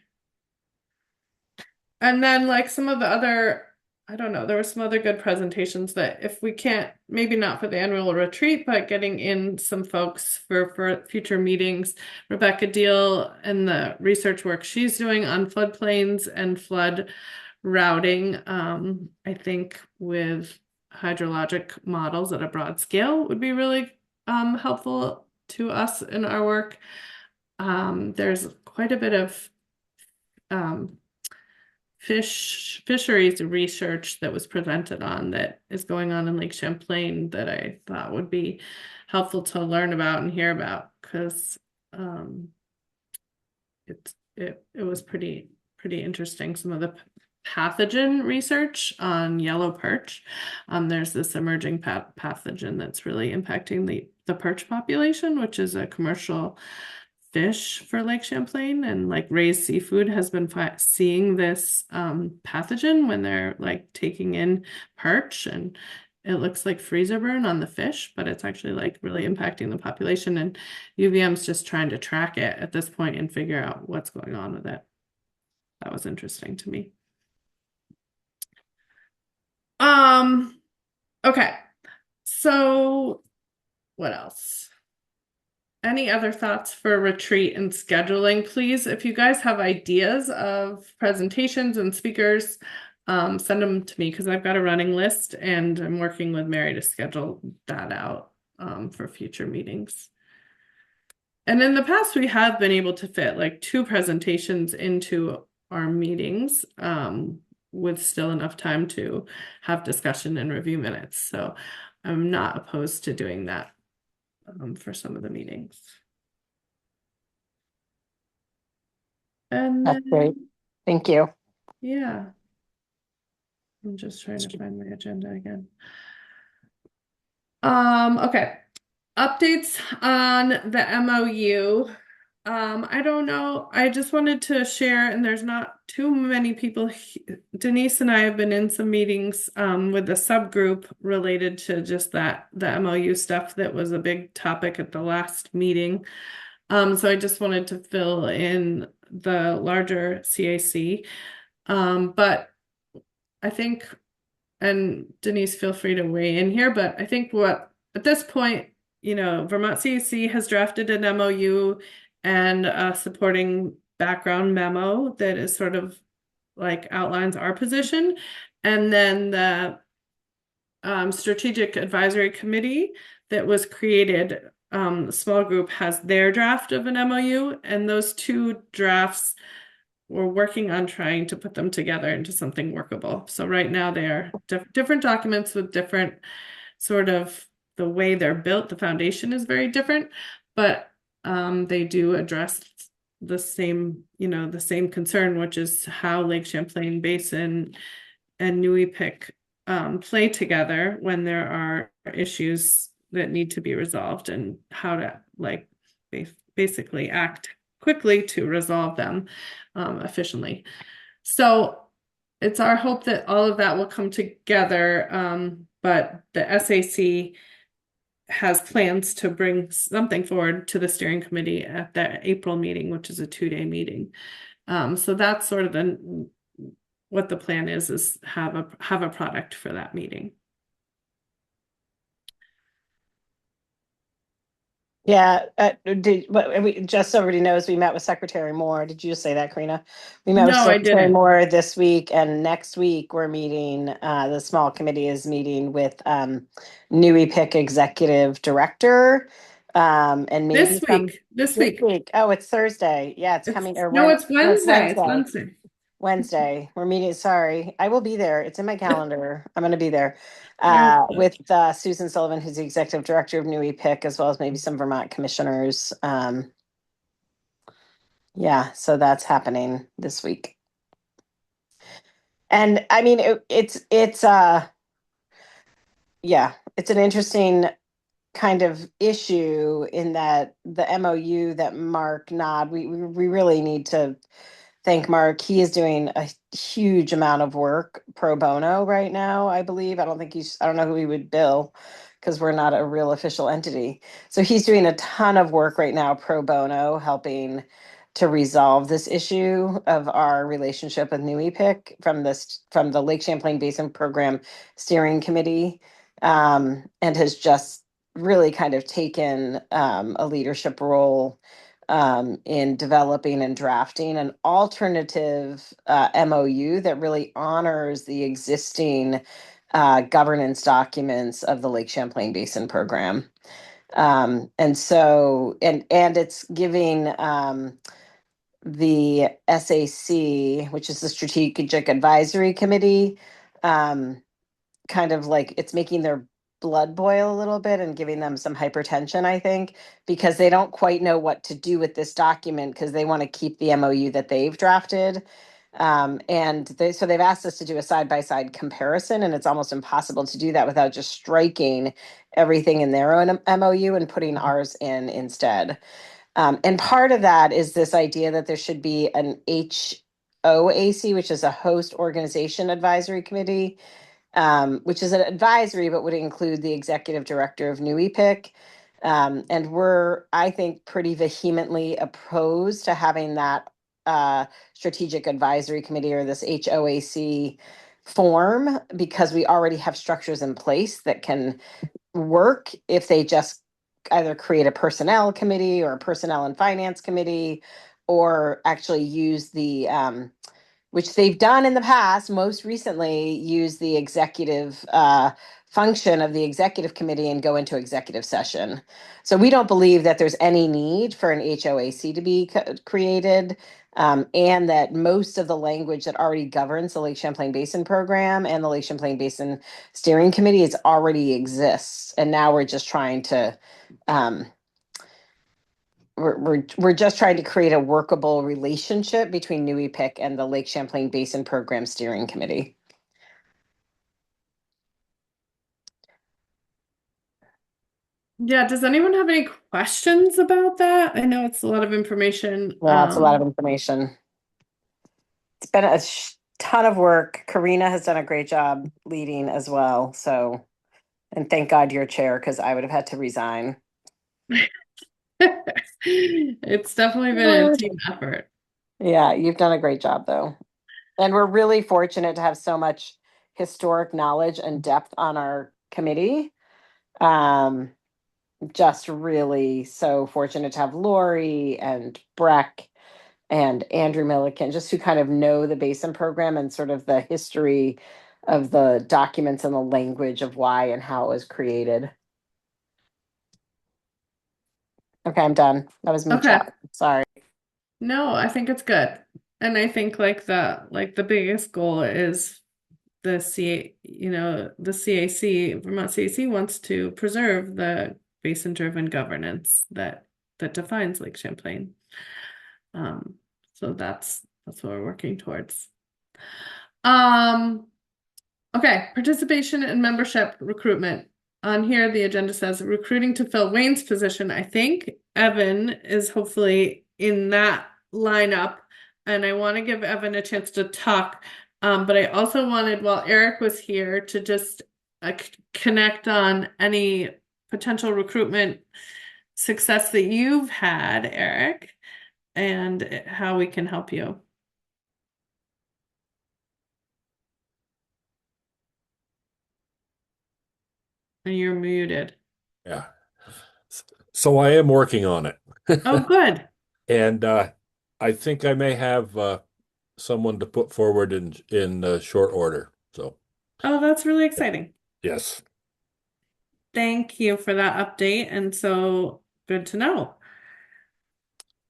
S1: And then like some of the other, I don't know, there were some other good presentations that if we can't, maybe not for the annual retreat, but getting in some folks for future meetings, Rebecca Deal and the research work she's doing on floodplains and flood routing, I think with hydrologic models at a broad scale would be really helpful to us in our work. There's quite a bit of um, fisheries research that was presented on that is going on in Lake Champlain that I thought would be helpful to learn about and hear about because it was pretty interesting. Some of the pathogen research on yellow perch. There's this emerging pathogen that's really impacting the perch population, which is a commercial fish for Lake Champlain, and like Raised Seafood has been seeing this pathogen when they're like taking in perch, and it looks like freezer burn on the fish, but it's actually like really impacting the population, and UVM's just trying to track it at this point and figure out what's going on with it. That was interesting to me. Okay. So what else? Any other thoughts for retreat and scheduling, please? If you guys have ideas of presentations and speakers, send them to me because I've got a running list and I'm working with Mary to schedule that out for future meetings. And in the past, we have been able to fit like 2 presentations into our meetings with still enough time to have discussion and review minutes. So I'm not opposed to doing that for some of the meetings. And
S7: That's great.
S1: then,
S7: Thank you.
S1: yeah, I'm just trying to find my agenda again. Okay. Updates on the MOU. I don't know. I just wanted to share, and there's not too many people. Denise and I have been in some meetings with the subgroup related to just the MOU stuff that was a big topic at the last meeting. So I just wanted to fill in the larger CAC. But I think, and Denise, feel free to weigh in here, but I think at this point, Vermont CAC has drafted an MOU and a supporting background memo that is sort of like outlines our position. And then the Strategic Advisory Committee that was created, the small group has their draft of an MOU, and those 2 drafts we're working on trying to put them together into something workable. So right now they are different documents with different sort of the way they're built. The foundation is very different, but they do address the same, the same concern, which is how Lake Champlain Basin and Nui Pick play together when there are issues that need to be resolved and how to like basically act quickly to resolve them efficiently. So it's our hope that all of that will come together, but the SAC has plans to bring something forward to the steering committee at the April meeting, which is a 2-day meeting. So that's sort of what the plan is have a product for that meeting.
S7: Yeah, just so everybody knows, we met with Secretary Moore. Did you just say that, Karina? We met with
S1: No, I
S7: Secretary
S1: didn't.
S7: Moore this week, and next week we're meeting. The small committee is meeting with Nui Pick Executive Director, and maybe
S1: This
S7: this
S1: week.
S7: week. Oh, it's Thursday. Yeah, it's coming. Or
S1: No, it's
S7: no, it's
S1: Wednesday. It's Wednesday.
S7: Wednesday. We're meeting. Sorry, I will be there. It's in my calendar. I'm going to be there
S1: Okay.
S7: with Susan Sullivan, who's the executive director of Nui Pick, as well as maybe some Vermont commissioners. Yeah, so that's happening this week. And I mean, it's yeah, it's an interesting
S13: kind of issue in that the MOU that Mark nod, we really need to thank Mark. He is doing a huge amount of work pro bono right now, I believe. I don't know who he would bill because we're not a real official entity. So he's doing a ton of work right now pro bono, helping to resolve this issue of our relationship with New EPIC from the Lake Champlain Basin Program Steering Committee, and has just really kind of taken a leadership role in developing and drafting an alternative MOU that really honors the existing governance documents of the Lake Champlain Basin Program. And it's giving the SAC, which is the Strategic Advisory Committee, um, kind of like it's making their blood boil a little bit and giving them some hypertension, I think, because they don't quite know what to do with this document because they want to keep the MOU that they've drafted. So they've asked us to do a side by side comparison, and it's almost impossible to do that without just striking everything in their own MOU and putting ours in instead. And part of that is this idea that there should be an HOAC, which is a host organization advisory committee, which is an advisory but would include the executive director of New EPIC. And we're, I think, pretty vehemently opposed to having that strategic advisory committee or this HOAC form because we already have structures in place that can work if they just either create a personnel committee or a personnel and finance committee or actually use the which they've done in the past, most recently use the executive function of the executive committee and go into executive session. So we don't believe that there's any need for an HOAC to be created, and that most of the language that already governs the Lake Champlain Basin Program and the Lake Champlain Basin Steering Committee is already exists. And now we're just trying to um, we're just trying to create a workable relationship between New EPIC and the Lake Champlain Basin Program Steering Committee.
S1: Yeah, does anyone have any questions about that? I know it's a lot of information.
S13: Yeah, it's a lot of information. It's been a ton of work. Karina has done a great job leading as well. So, and thank God you're chair because I would have had to resign.
S1: It's definitely been a team effort.
S13: Yeah, you've done a great job though. And we're really fortunate to have so much historic knowledge and depth on our committee. Um, just really so fortunate to have Lori and Breck and Andrew Milliken, just who kind of know the Basin program and sort of the history of the documents and the language of why and how it was created. Okay, I'm done. That was me
S1: Okay.
S13: chat. Sorry.
S1: No, I think it's good. And I think the biggest goal is the CAC, Vermont CAC wants to preserve the basin-driven governance that defines Lake Champlain. So that's what we're working towards. Okay, participation and membership recruitment. On here, the agenda says recruiting to fill Wayne's position. I think Evan is hopefully in that lineup, and I want to give Evan a chance to talk. But I also wanted, while Eric was here, to just connect on any potential recruitment success that you've had, Eric, and how we can help you. And you're muted.
S12: Yeah. So I am working on it.
S1: Oh, good.
S12: And I think I may have someone to put forward in short order. So
S1: Oh, that's really exciting.
S12: yes.
S1: Thank you for that update. And so good to know.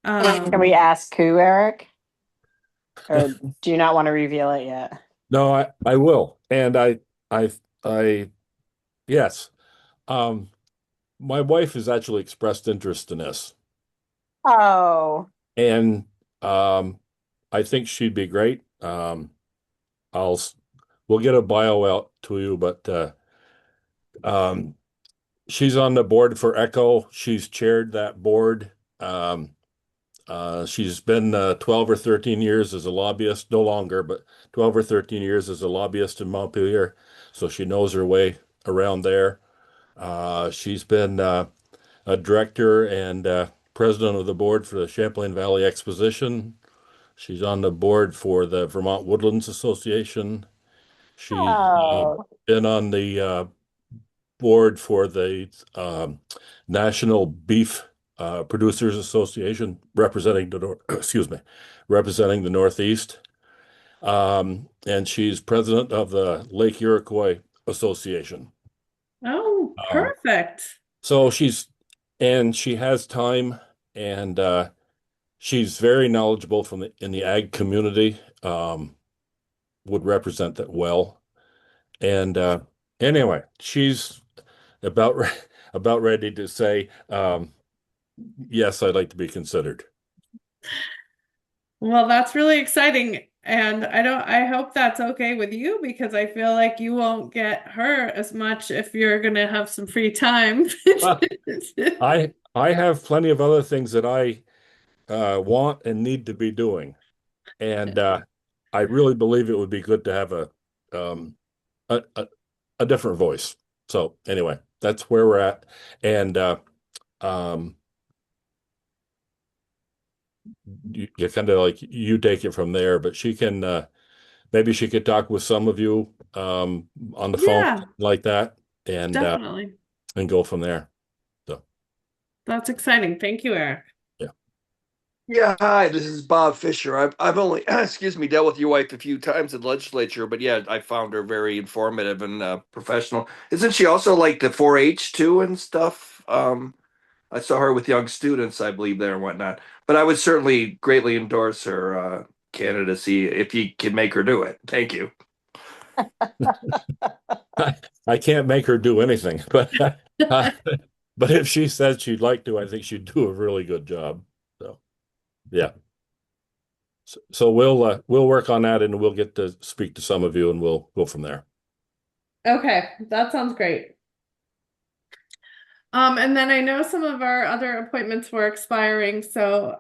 S13: Can we ask who, Eric? Or do you not want to reveal it yet?
S12: No, I will. And I yes. My wife has actually expressed interest in this.
S13: Oh,
S12: And I think she'd be great. I'll we'll get a bio out to you, but um She's on the board for Echo. She's chaired that board. Um, she's been 12 or 13 years as a lobbyist, no longer, but 12 or 13 years as a lobbyist in Montpelier. So she knows her way around there. She's been a director and president of the board for the Champlain Valley Exposition. She's on the board for the Vermont Woodlands Association. She's
S13: Oh,
S12: been on the board for the National Beef Producers Association, representing excuse me, representing the Northeast. And she's president of the Lake Iroquois Association.
S1: Oh,
S12: Um,
S1: perfect.
S12: so she has time, and she's very knowledgeable in the ag community. Would represent that well. And anyway, she's about about ready to say, yes, I'd like to be considered.
S1: Well, that's really exciting. And I hope that's okay with you because I feel like you won't get her as much if you're gonna have some free time.
S12: I have plenty of other things that I want and need to be doing, and I really believe it would be good to have um, a, a a different voice. So anyway, that's where we're at, and um, you kind of like you take it from there. But she can maybe she could talk with some of you on the phone
S1: Yeah,
S12: like that, and uh,
S1: definitely.
S12: and go from there. So
S1: That's exciting. Thank you, Eric.
S12: yeah.
S11: Yeah, hi, this is Bob Fisher. I've only, excuse me, dealt with your wife a few times in legislature, but yeah, I found her very informative and professional. Isn't she also like the 4-H too and stuff? I saw her with young students, I believe, there and whatnot. But I would certainly greatly endorse her candidacy if you can make her do it. Thank you.
S12: I can't make her do anything, but but if she said she'd like to, I think she'd do a really good job. So yeah. So we'll work on that and we'll get to speak to some of you and we'll go from there.
S1: Okay, that sounds great. And then I know some of our other appointments were expiring, so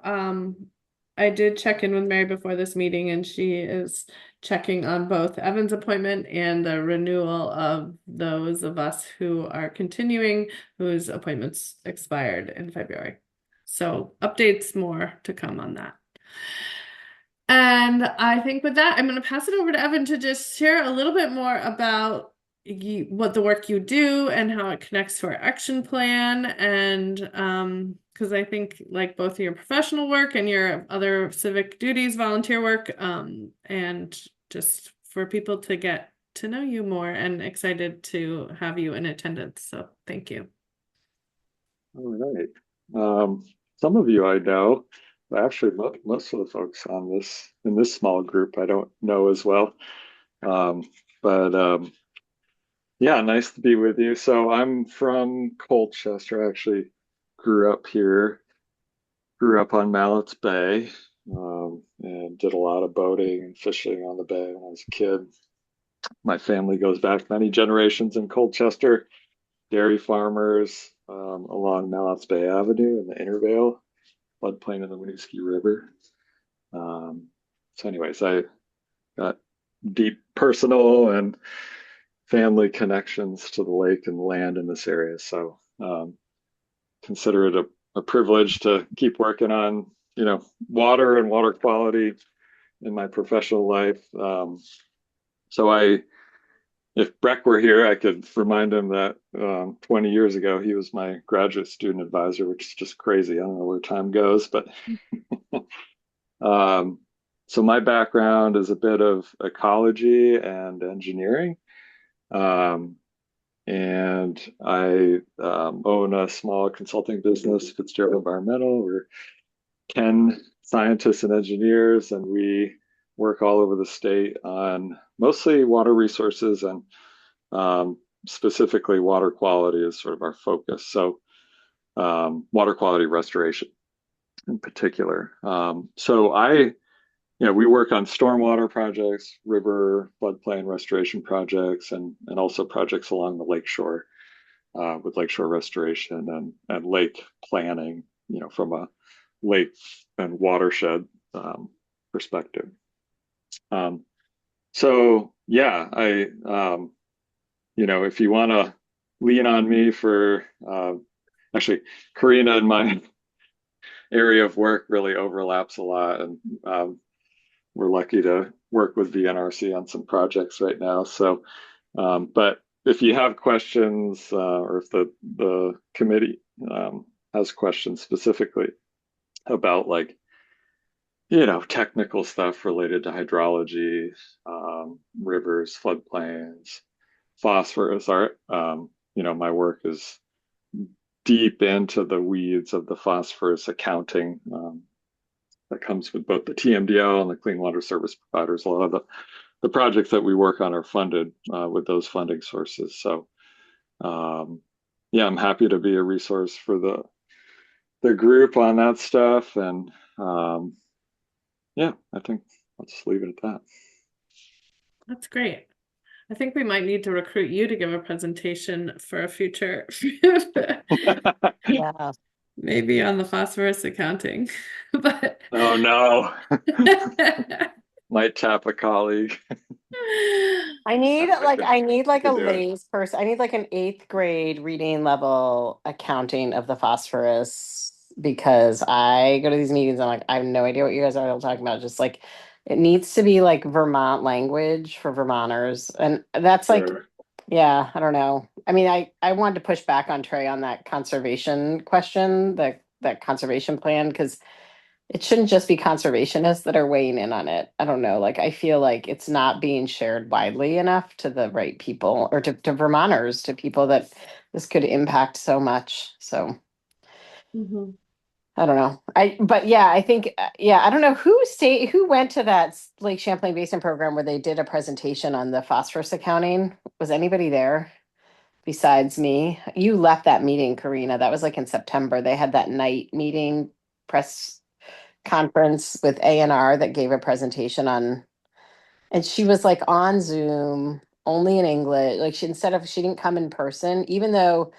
S1: I did check in with Mary before this meeting, and she is checking on both Evan's appointment and the renewal of those of us who are continuing, whose appointments expired in February. So updates more to come on that. And I think with that, I'm going to pass it over to Evan to just share a little bit more about what the work you do and how it connects to our action plan. And because I think like both your professional work and your other civic duties, volunteer work, and just for people to get to know you more and excited to have you in attendance. So thank you.
S9: All right. Some of you I know, but actually most of the folks on this in this small group I don't know as well. But yeah, nice to be with you. So I'm from Colchester. I actually grew up here, grew up on Mallett's Bay, and did a lot of boating and fishing on the bay when I was a kid. My family goes back many generations in Colchester, dairy farmers along Mallett's Bay Avenue in the Intervale, floodplain of the Winooski River. So anyways, I got deep personal and family connections to the lake and land in this area. So consider it a privilege to keep working on, water and water quality in my professional life. So if Breck were here, I could remind him that 20 years ago, he was my graduate student advisor, which is just crazy. I don't know where time goes, but so my background is a bit of ecology and engineering. And I own a small consulting business, Fitzgerald Environmental. We're 10 scientists and engineers, and we work all over the state on mostly water resources and specifically water quality is sort of our focus. So water quality restoration in particular. We work on stormwater projects, river floodplain restoration projects, and also projects along the lakeshore. with lakeshore restoration and lake planning, from a lake and watershed perspective. So yeah, if you want to lean on me for, actually, Karina and my area of work really overlaps a lot, and we're lucky to work with VNRC on some projects right now. So, but if you have questions, or if the committee has questions specifically about technical stuff related to hydrology, rivers, floodplains, phosphorus, my work is deep into the weeds of the phosphorus accounting that comes with both the TMDL and the Clean Water Service providers. A lot of the projects that we work on are funded with those funding sources. So, yeah, I'm happy to be a resource for the group on that stuff. And yeah, I think I'll just leave it at that.
S1: That's great. I think we might need to recruit you to give a presentation for a future,
S13: Yeah.
S1: maybe on the phosphorus accounting. But
S9: oh no, might tap a colleague.
S13: I need like a
S9: do it.
S13: lays person. I need like an 8th grade reading level accounting of the phosphorus because I go to these meetings. I'm like, I have no idea what you guys are all talking about. Just like it needs to be like Vermont language for Vermonters. And that's like,
S9: Sure.
S13: yeah, I don't know. I mean, I wanted to push back on Trey on that conservation question, that conservation plan, because it shouldn't just be conservationists that are weighing in on it. I don't know. Like, I feel like it's not being shared widely enough to the right people or to Vermonters, to people that this could impact so much. So
S1: Mhm.
S13: I don't know. But yeah, I think, yeah, I don't know who went to that Lake Champlain Basin program where they did a presentation on the phosphorus accounting. Was anybody there besides me? You left that meeting, Karina. That was like in September. They had that night meeting, press conference with A&R that gave a presentation on, and she was like on Zoom only in English. Like she didn't come in person, even though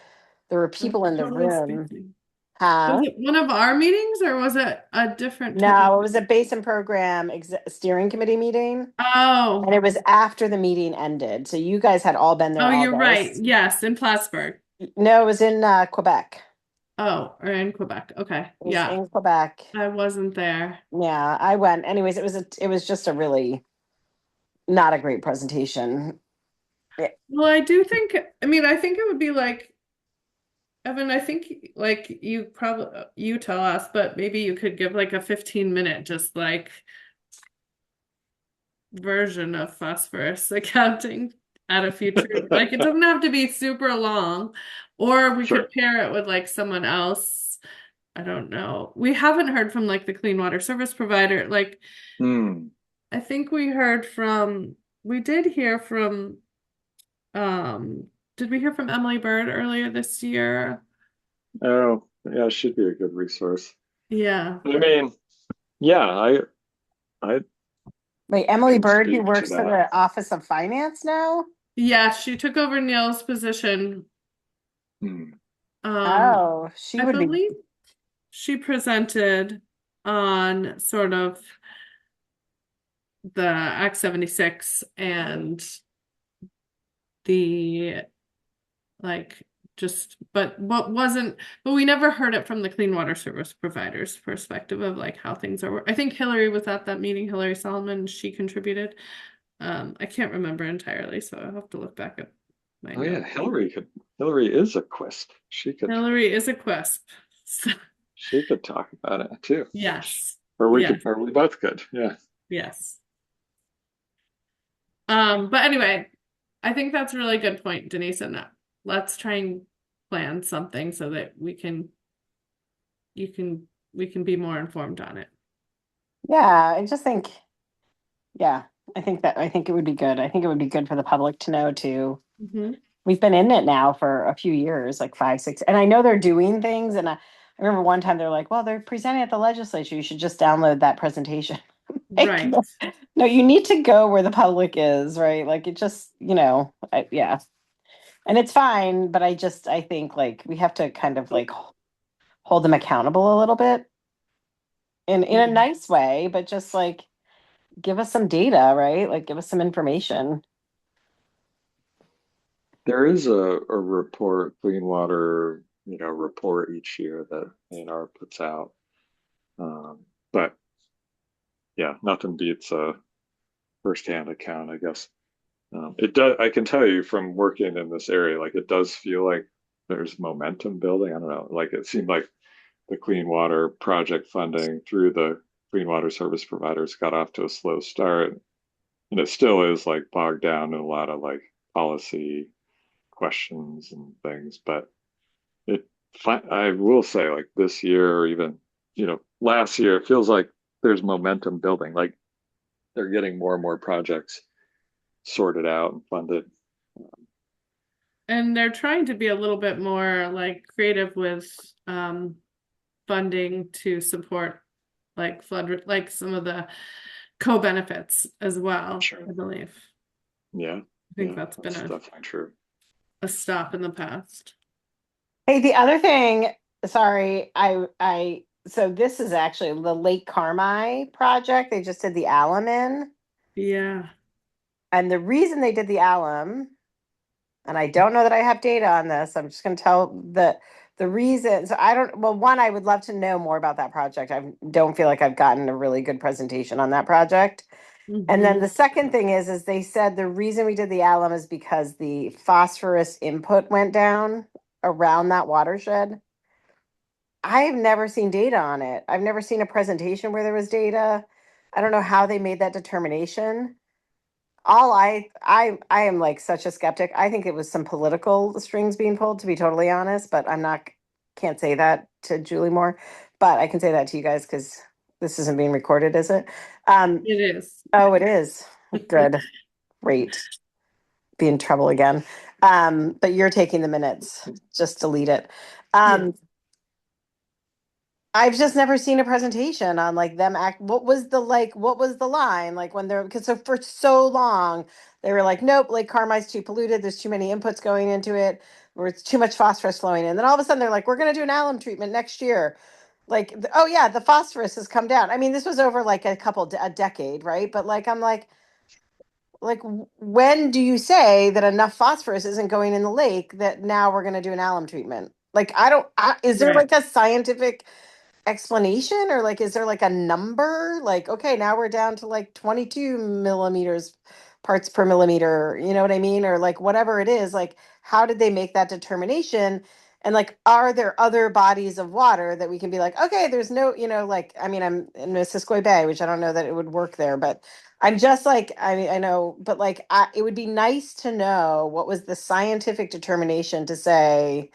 S13: there were
S1: That's
S13: people in the
S1: totally
S13: room.
S1: speaking. Was
S13: Huh?
S1: it one of our meetings or was it a different type of
S13: No, it was a
S1: meeting?
S13: Basin Program steering committee meeting.
S1: Oh,
S13: And it was after the meeting ended. So you guys had all been there
S1: oh,
S13: all
S1: you're right.
S13: day.
S1: Yes, in Plattsburgh.
S13: No, it was in Quebec.
S1: Oh, or in Quebec. Okay.
S13: It was
S1: Yeah,
S13: in Quebec.
S1: I wasn't there.
S13: Yeah, I went. Anyways, it was just a really not a great presentation.
S1: Well, I do think, I mean, I think it would be like, Evan, I think like you tell us, but maybe you could give like a 15-minute just like version of phosphorus accounting at a future. Like it doesn't have to be super long, or we
S9: Sure.
S1: could pair it with like someone else. I don't know. We haven't heard from like the clean water service provider. Like I think we did hear from did we hear from Emily Bird earlier this year?
S9: Oh, yeah, it should be a good resource.
S1: Yeah.
S9: I mean, yeah, I
S13: Wait, Emily
S9: can
S13: Bird, who
S9: speak to
S13: works for
S9: that.
S13: the Office of Finance now?
S1: Yeah, she took over Neil's position.
S13: Oh, she
S1: I
S13: would be.
S1: believe she presented on sort of the Act 76 and the like but we never heard it from the clean water service providers perspective of like how things are. I think Hillary was at that meeting, Hillary Solomon, she contributed. I can't remember entirely, so I'll have to look back at my
S9: Oh yeah,
S1: notes.
S9: Hillary is a quest.
S1: Hillary is a quisp. So,
S9: she could talk about it too.
S1: yes.
S9: Or we
S1: Yes.
S9: or we both could. Yeah.
S1: Yes. But anyway, I think that's a really good point, Denise, and let's try and plan something so that we can be more informed on it.
S13: Yeah, I just think, yeah, I think it would be good. I think it would be good for the public to know too. We've been in it now for a few years, like 5, 6, and I know they're doing things. And I remember one time they're like, well, they're presenting at the legislature. You should just download that presentation. Like,
S1: Right.
S13: no, you need to go where the public is, right? Like it just, yeah. And it's fine, but I think like we have to kind of like hold them accountable a little bit in a nice way, but just like give us some data, right? Like give us some information.
S9: There is a report, clean water, report each year that ANR puts out. But yeah, nothing beats a firsthand account, I guess. It does. I can tell you from working in this area, like it does feel like there's momentum building. I don't know. Like it seemed like the clean water project funding through the clean water service providers got off to a slow start, and it still is like bogged down in a lot of like policy questions and things. But it, I will say, like this year or even last year, it feels like there's momentum building. Like they're getting more and more projects sorted out and funded.
S1: And they're trying to be a little bit more like creative with funding to support like flood, like some of the co-benefits as well,
S9: Sure.
S1: I believe.
S9: Yeah.
S1: I think that's been
S9: definitely true.
S1: a stop in the past.
S13: Hey, the other thing, sorry, so this is actually the Lake Carmi project. They just did the alum in.
S1: Yeah.
S13: And the reason they did the alum, and I don't know that I have data on this, I'm just going to tell the reason. So one, I would love to know more about that project. I don't feel like I've gotten a really good presentation on that project. And then the second thing is they said the reason we did the alum is because the phosphorus input went down around that watershed. I've never seen data on it. I've never seen a presentation where there was data. I don't know how they made that determination. I am like such a skeptic. I think it was some political strings being pulled, to be totally honest, but can't say that to Julie Moore, but I can say that to you guys because this isn't being recorded, is it?
S1: It is.
S13: Oh, it is. Good. Great. Be in trouble again. But you're taking the minutes. Just delete it. I've just never seen a presentation on like them act. What was the line like when they're because so for so long they were like, nope, Lake Carmi's too polluted. There's too many inputs going into it, or it's too much phosphorus flowing in. Then all of a sudden they're like, we're going to do an alum treatment next year. Like, oh yeah, the phosphorus has come down. I mean, this was over like a decade, right? But like, I'm like, when do you say that enough phosphorus isn't going in the lake that now we're going to do an alum treatment? Like, is there like a scientific explanation or like is there like a number like okay now we're down to like 22 millimeters parts per millimeter, you know what I mean, or like whatever it is, like how did they make that determination, and like are there other bodies of water that we can be like okay there's no, like I mean I'm in Missisquoi Bay, which I don't know that it would work there, but I'm just like I mean I know, but like it would be nice to know what was the scientific determination to say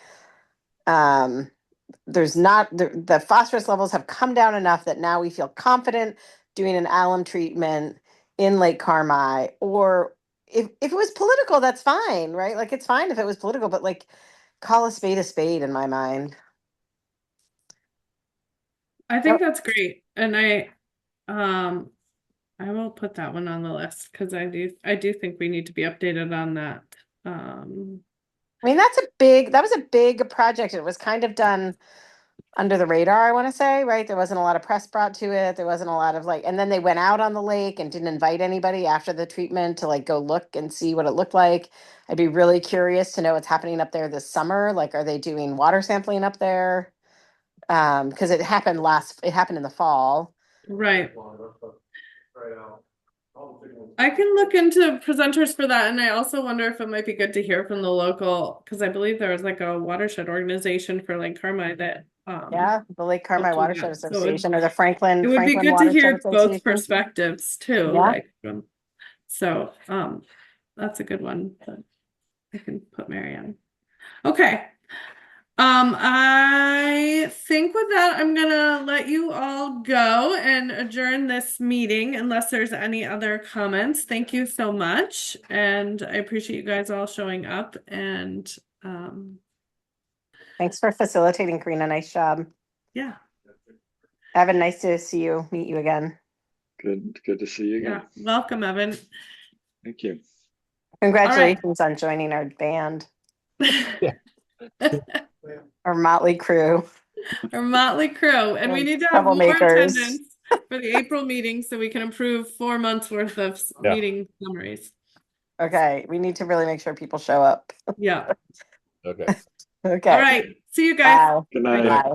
S13: there's not the phosphorus levels have come down enough that now we feel confident doing an alum treatment in Lake Carmi. Or if it was political, that's fine, right? Like it's fine if it was political, but like call a spade in my mind.
S1: I think that's great. And I will put that one on the list because I do think we need to be updated on that.
S13: I mean, that was a big project. It was kind of done under the radar, I want to say, right? There wasn't a lot of press brought to it. There wasn't a lot of like, and then they went out on the lake and didn't invite anybody after the treatment to like go look and see what it looked like. I'd be really curious to know what's happening up there this summer. Like, are they doing water sampling up there? Because it happened in the fall.
S1: Right. I can look into presenters for that, and I also wonder if it might be good to hear from the local, because I believe there was like a watershed organization for Lake Carmi that
S13: Yeah, the Lake Carmi Watershed Association or the
S1: it would be
S13: Franklin
S1: good to
S13: Watershed
S1: hear both
S13: Association.
S1: perspectives too.
S13: Yeah.
S1: Like so that's a good one that I can put Mary on. Okay. I think with that, I'm gonna let you all go and adjourn this meeting unless there's any other comments. Thank you so much. And I appreciate you guys all showing up and
S13: Thanks for facilitating, Karina. Nice job.
S1: Yeah.
S13: Evan, nice to meet you again.
S9: Good to see you again.
S1: Yeah. Welcome, Evan.
S9: Thank you.
S13: Congratulations on joining our band. Or Motley Crew.
S1: Or Motley Crew. And we
S13: Or
S1: need to have more
S13: troublemakers.
S1: attendance for the April meeting so we can approve 4 months worth of
S12: Yeah.
S1: meeting summaries.
S13: Okay, we need to really make sure people show up.
S1: Yeah.
S12: Okay.
S13: Okay.
S1: All right. See you guys.
S13: Bye.
S9: Good night.
S13: Bye.